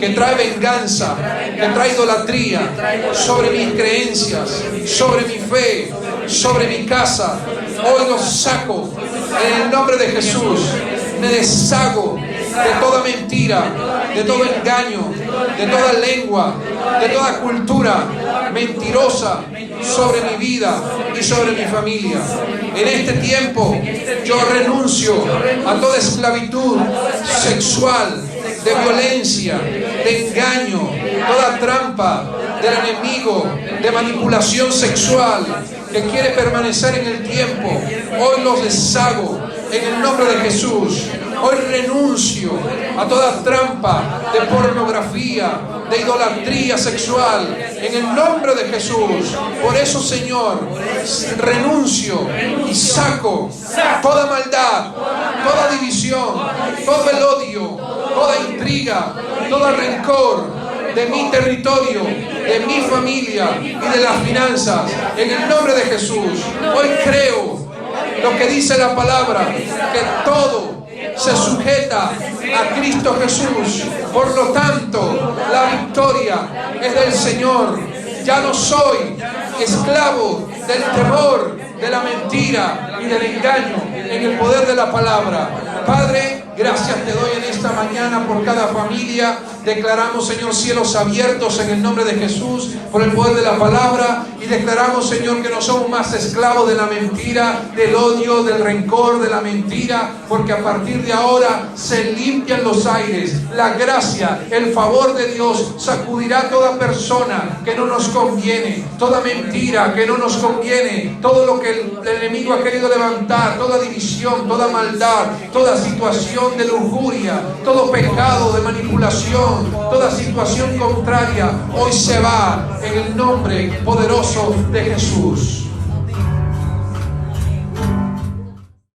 que trae venganza, que trae idolatría sobre mis creencias, sobre mi fe, sobre mi casa. Hoy los saco en el nombre de Jesús. Me deshago de toda mentira, de todo engaño, de toda lengua, de toda cultura mentirosa sobre mi vida y sobre mi familia. En este tiempo yo renuncio a toda esclavitud sexual, de violencia, de engaño, toda trampa del enemigo, de manipulación sexual que quiere permanecer en el tiempo. Hoy los deshago en el nombre de Jesús. Hoy renuncio a toda trampa de pornografía, de idolatría sexual, en el nombre de Jesús. Por eso, Señor, renuncio y saco toda maldad, toda división, todo el odio, toda intriga, todo rencor de mi territorio, de mi familia y de las finanzas, en el nombre de Jesús. Hoy creo lo que dice la palabra, que todo se sujeta a Cristo Jesús. Por lo tanto, la victoria es del Señor. Ya no soy esclavo del temor, de la mentira y del engaño, en el poder de la palabra. Padre, gracias te doy en esta mañana por cada familia. Declaramos, Señor, cielos abiertos en el nombre de Jesús, por el poder de la palabra. Y declaramos, Señor, que no somos más esclavos de la mentira, del odio, del rencor, de la mentira, porque a partir de ahora se limpian los aires. La gracia, el favor de Dios sacudirá toda persona que no nos conviene, toda mentira que no nos conviene, todo lo que el enemigo ha querido levantar, toda división, toda maldad, toda situación de lujuria, todo pecado de manipulación, toda situación contraria, hoy se va en el nombre poderoso de Jesús.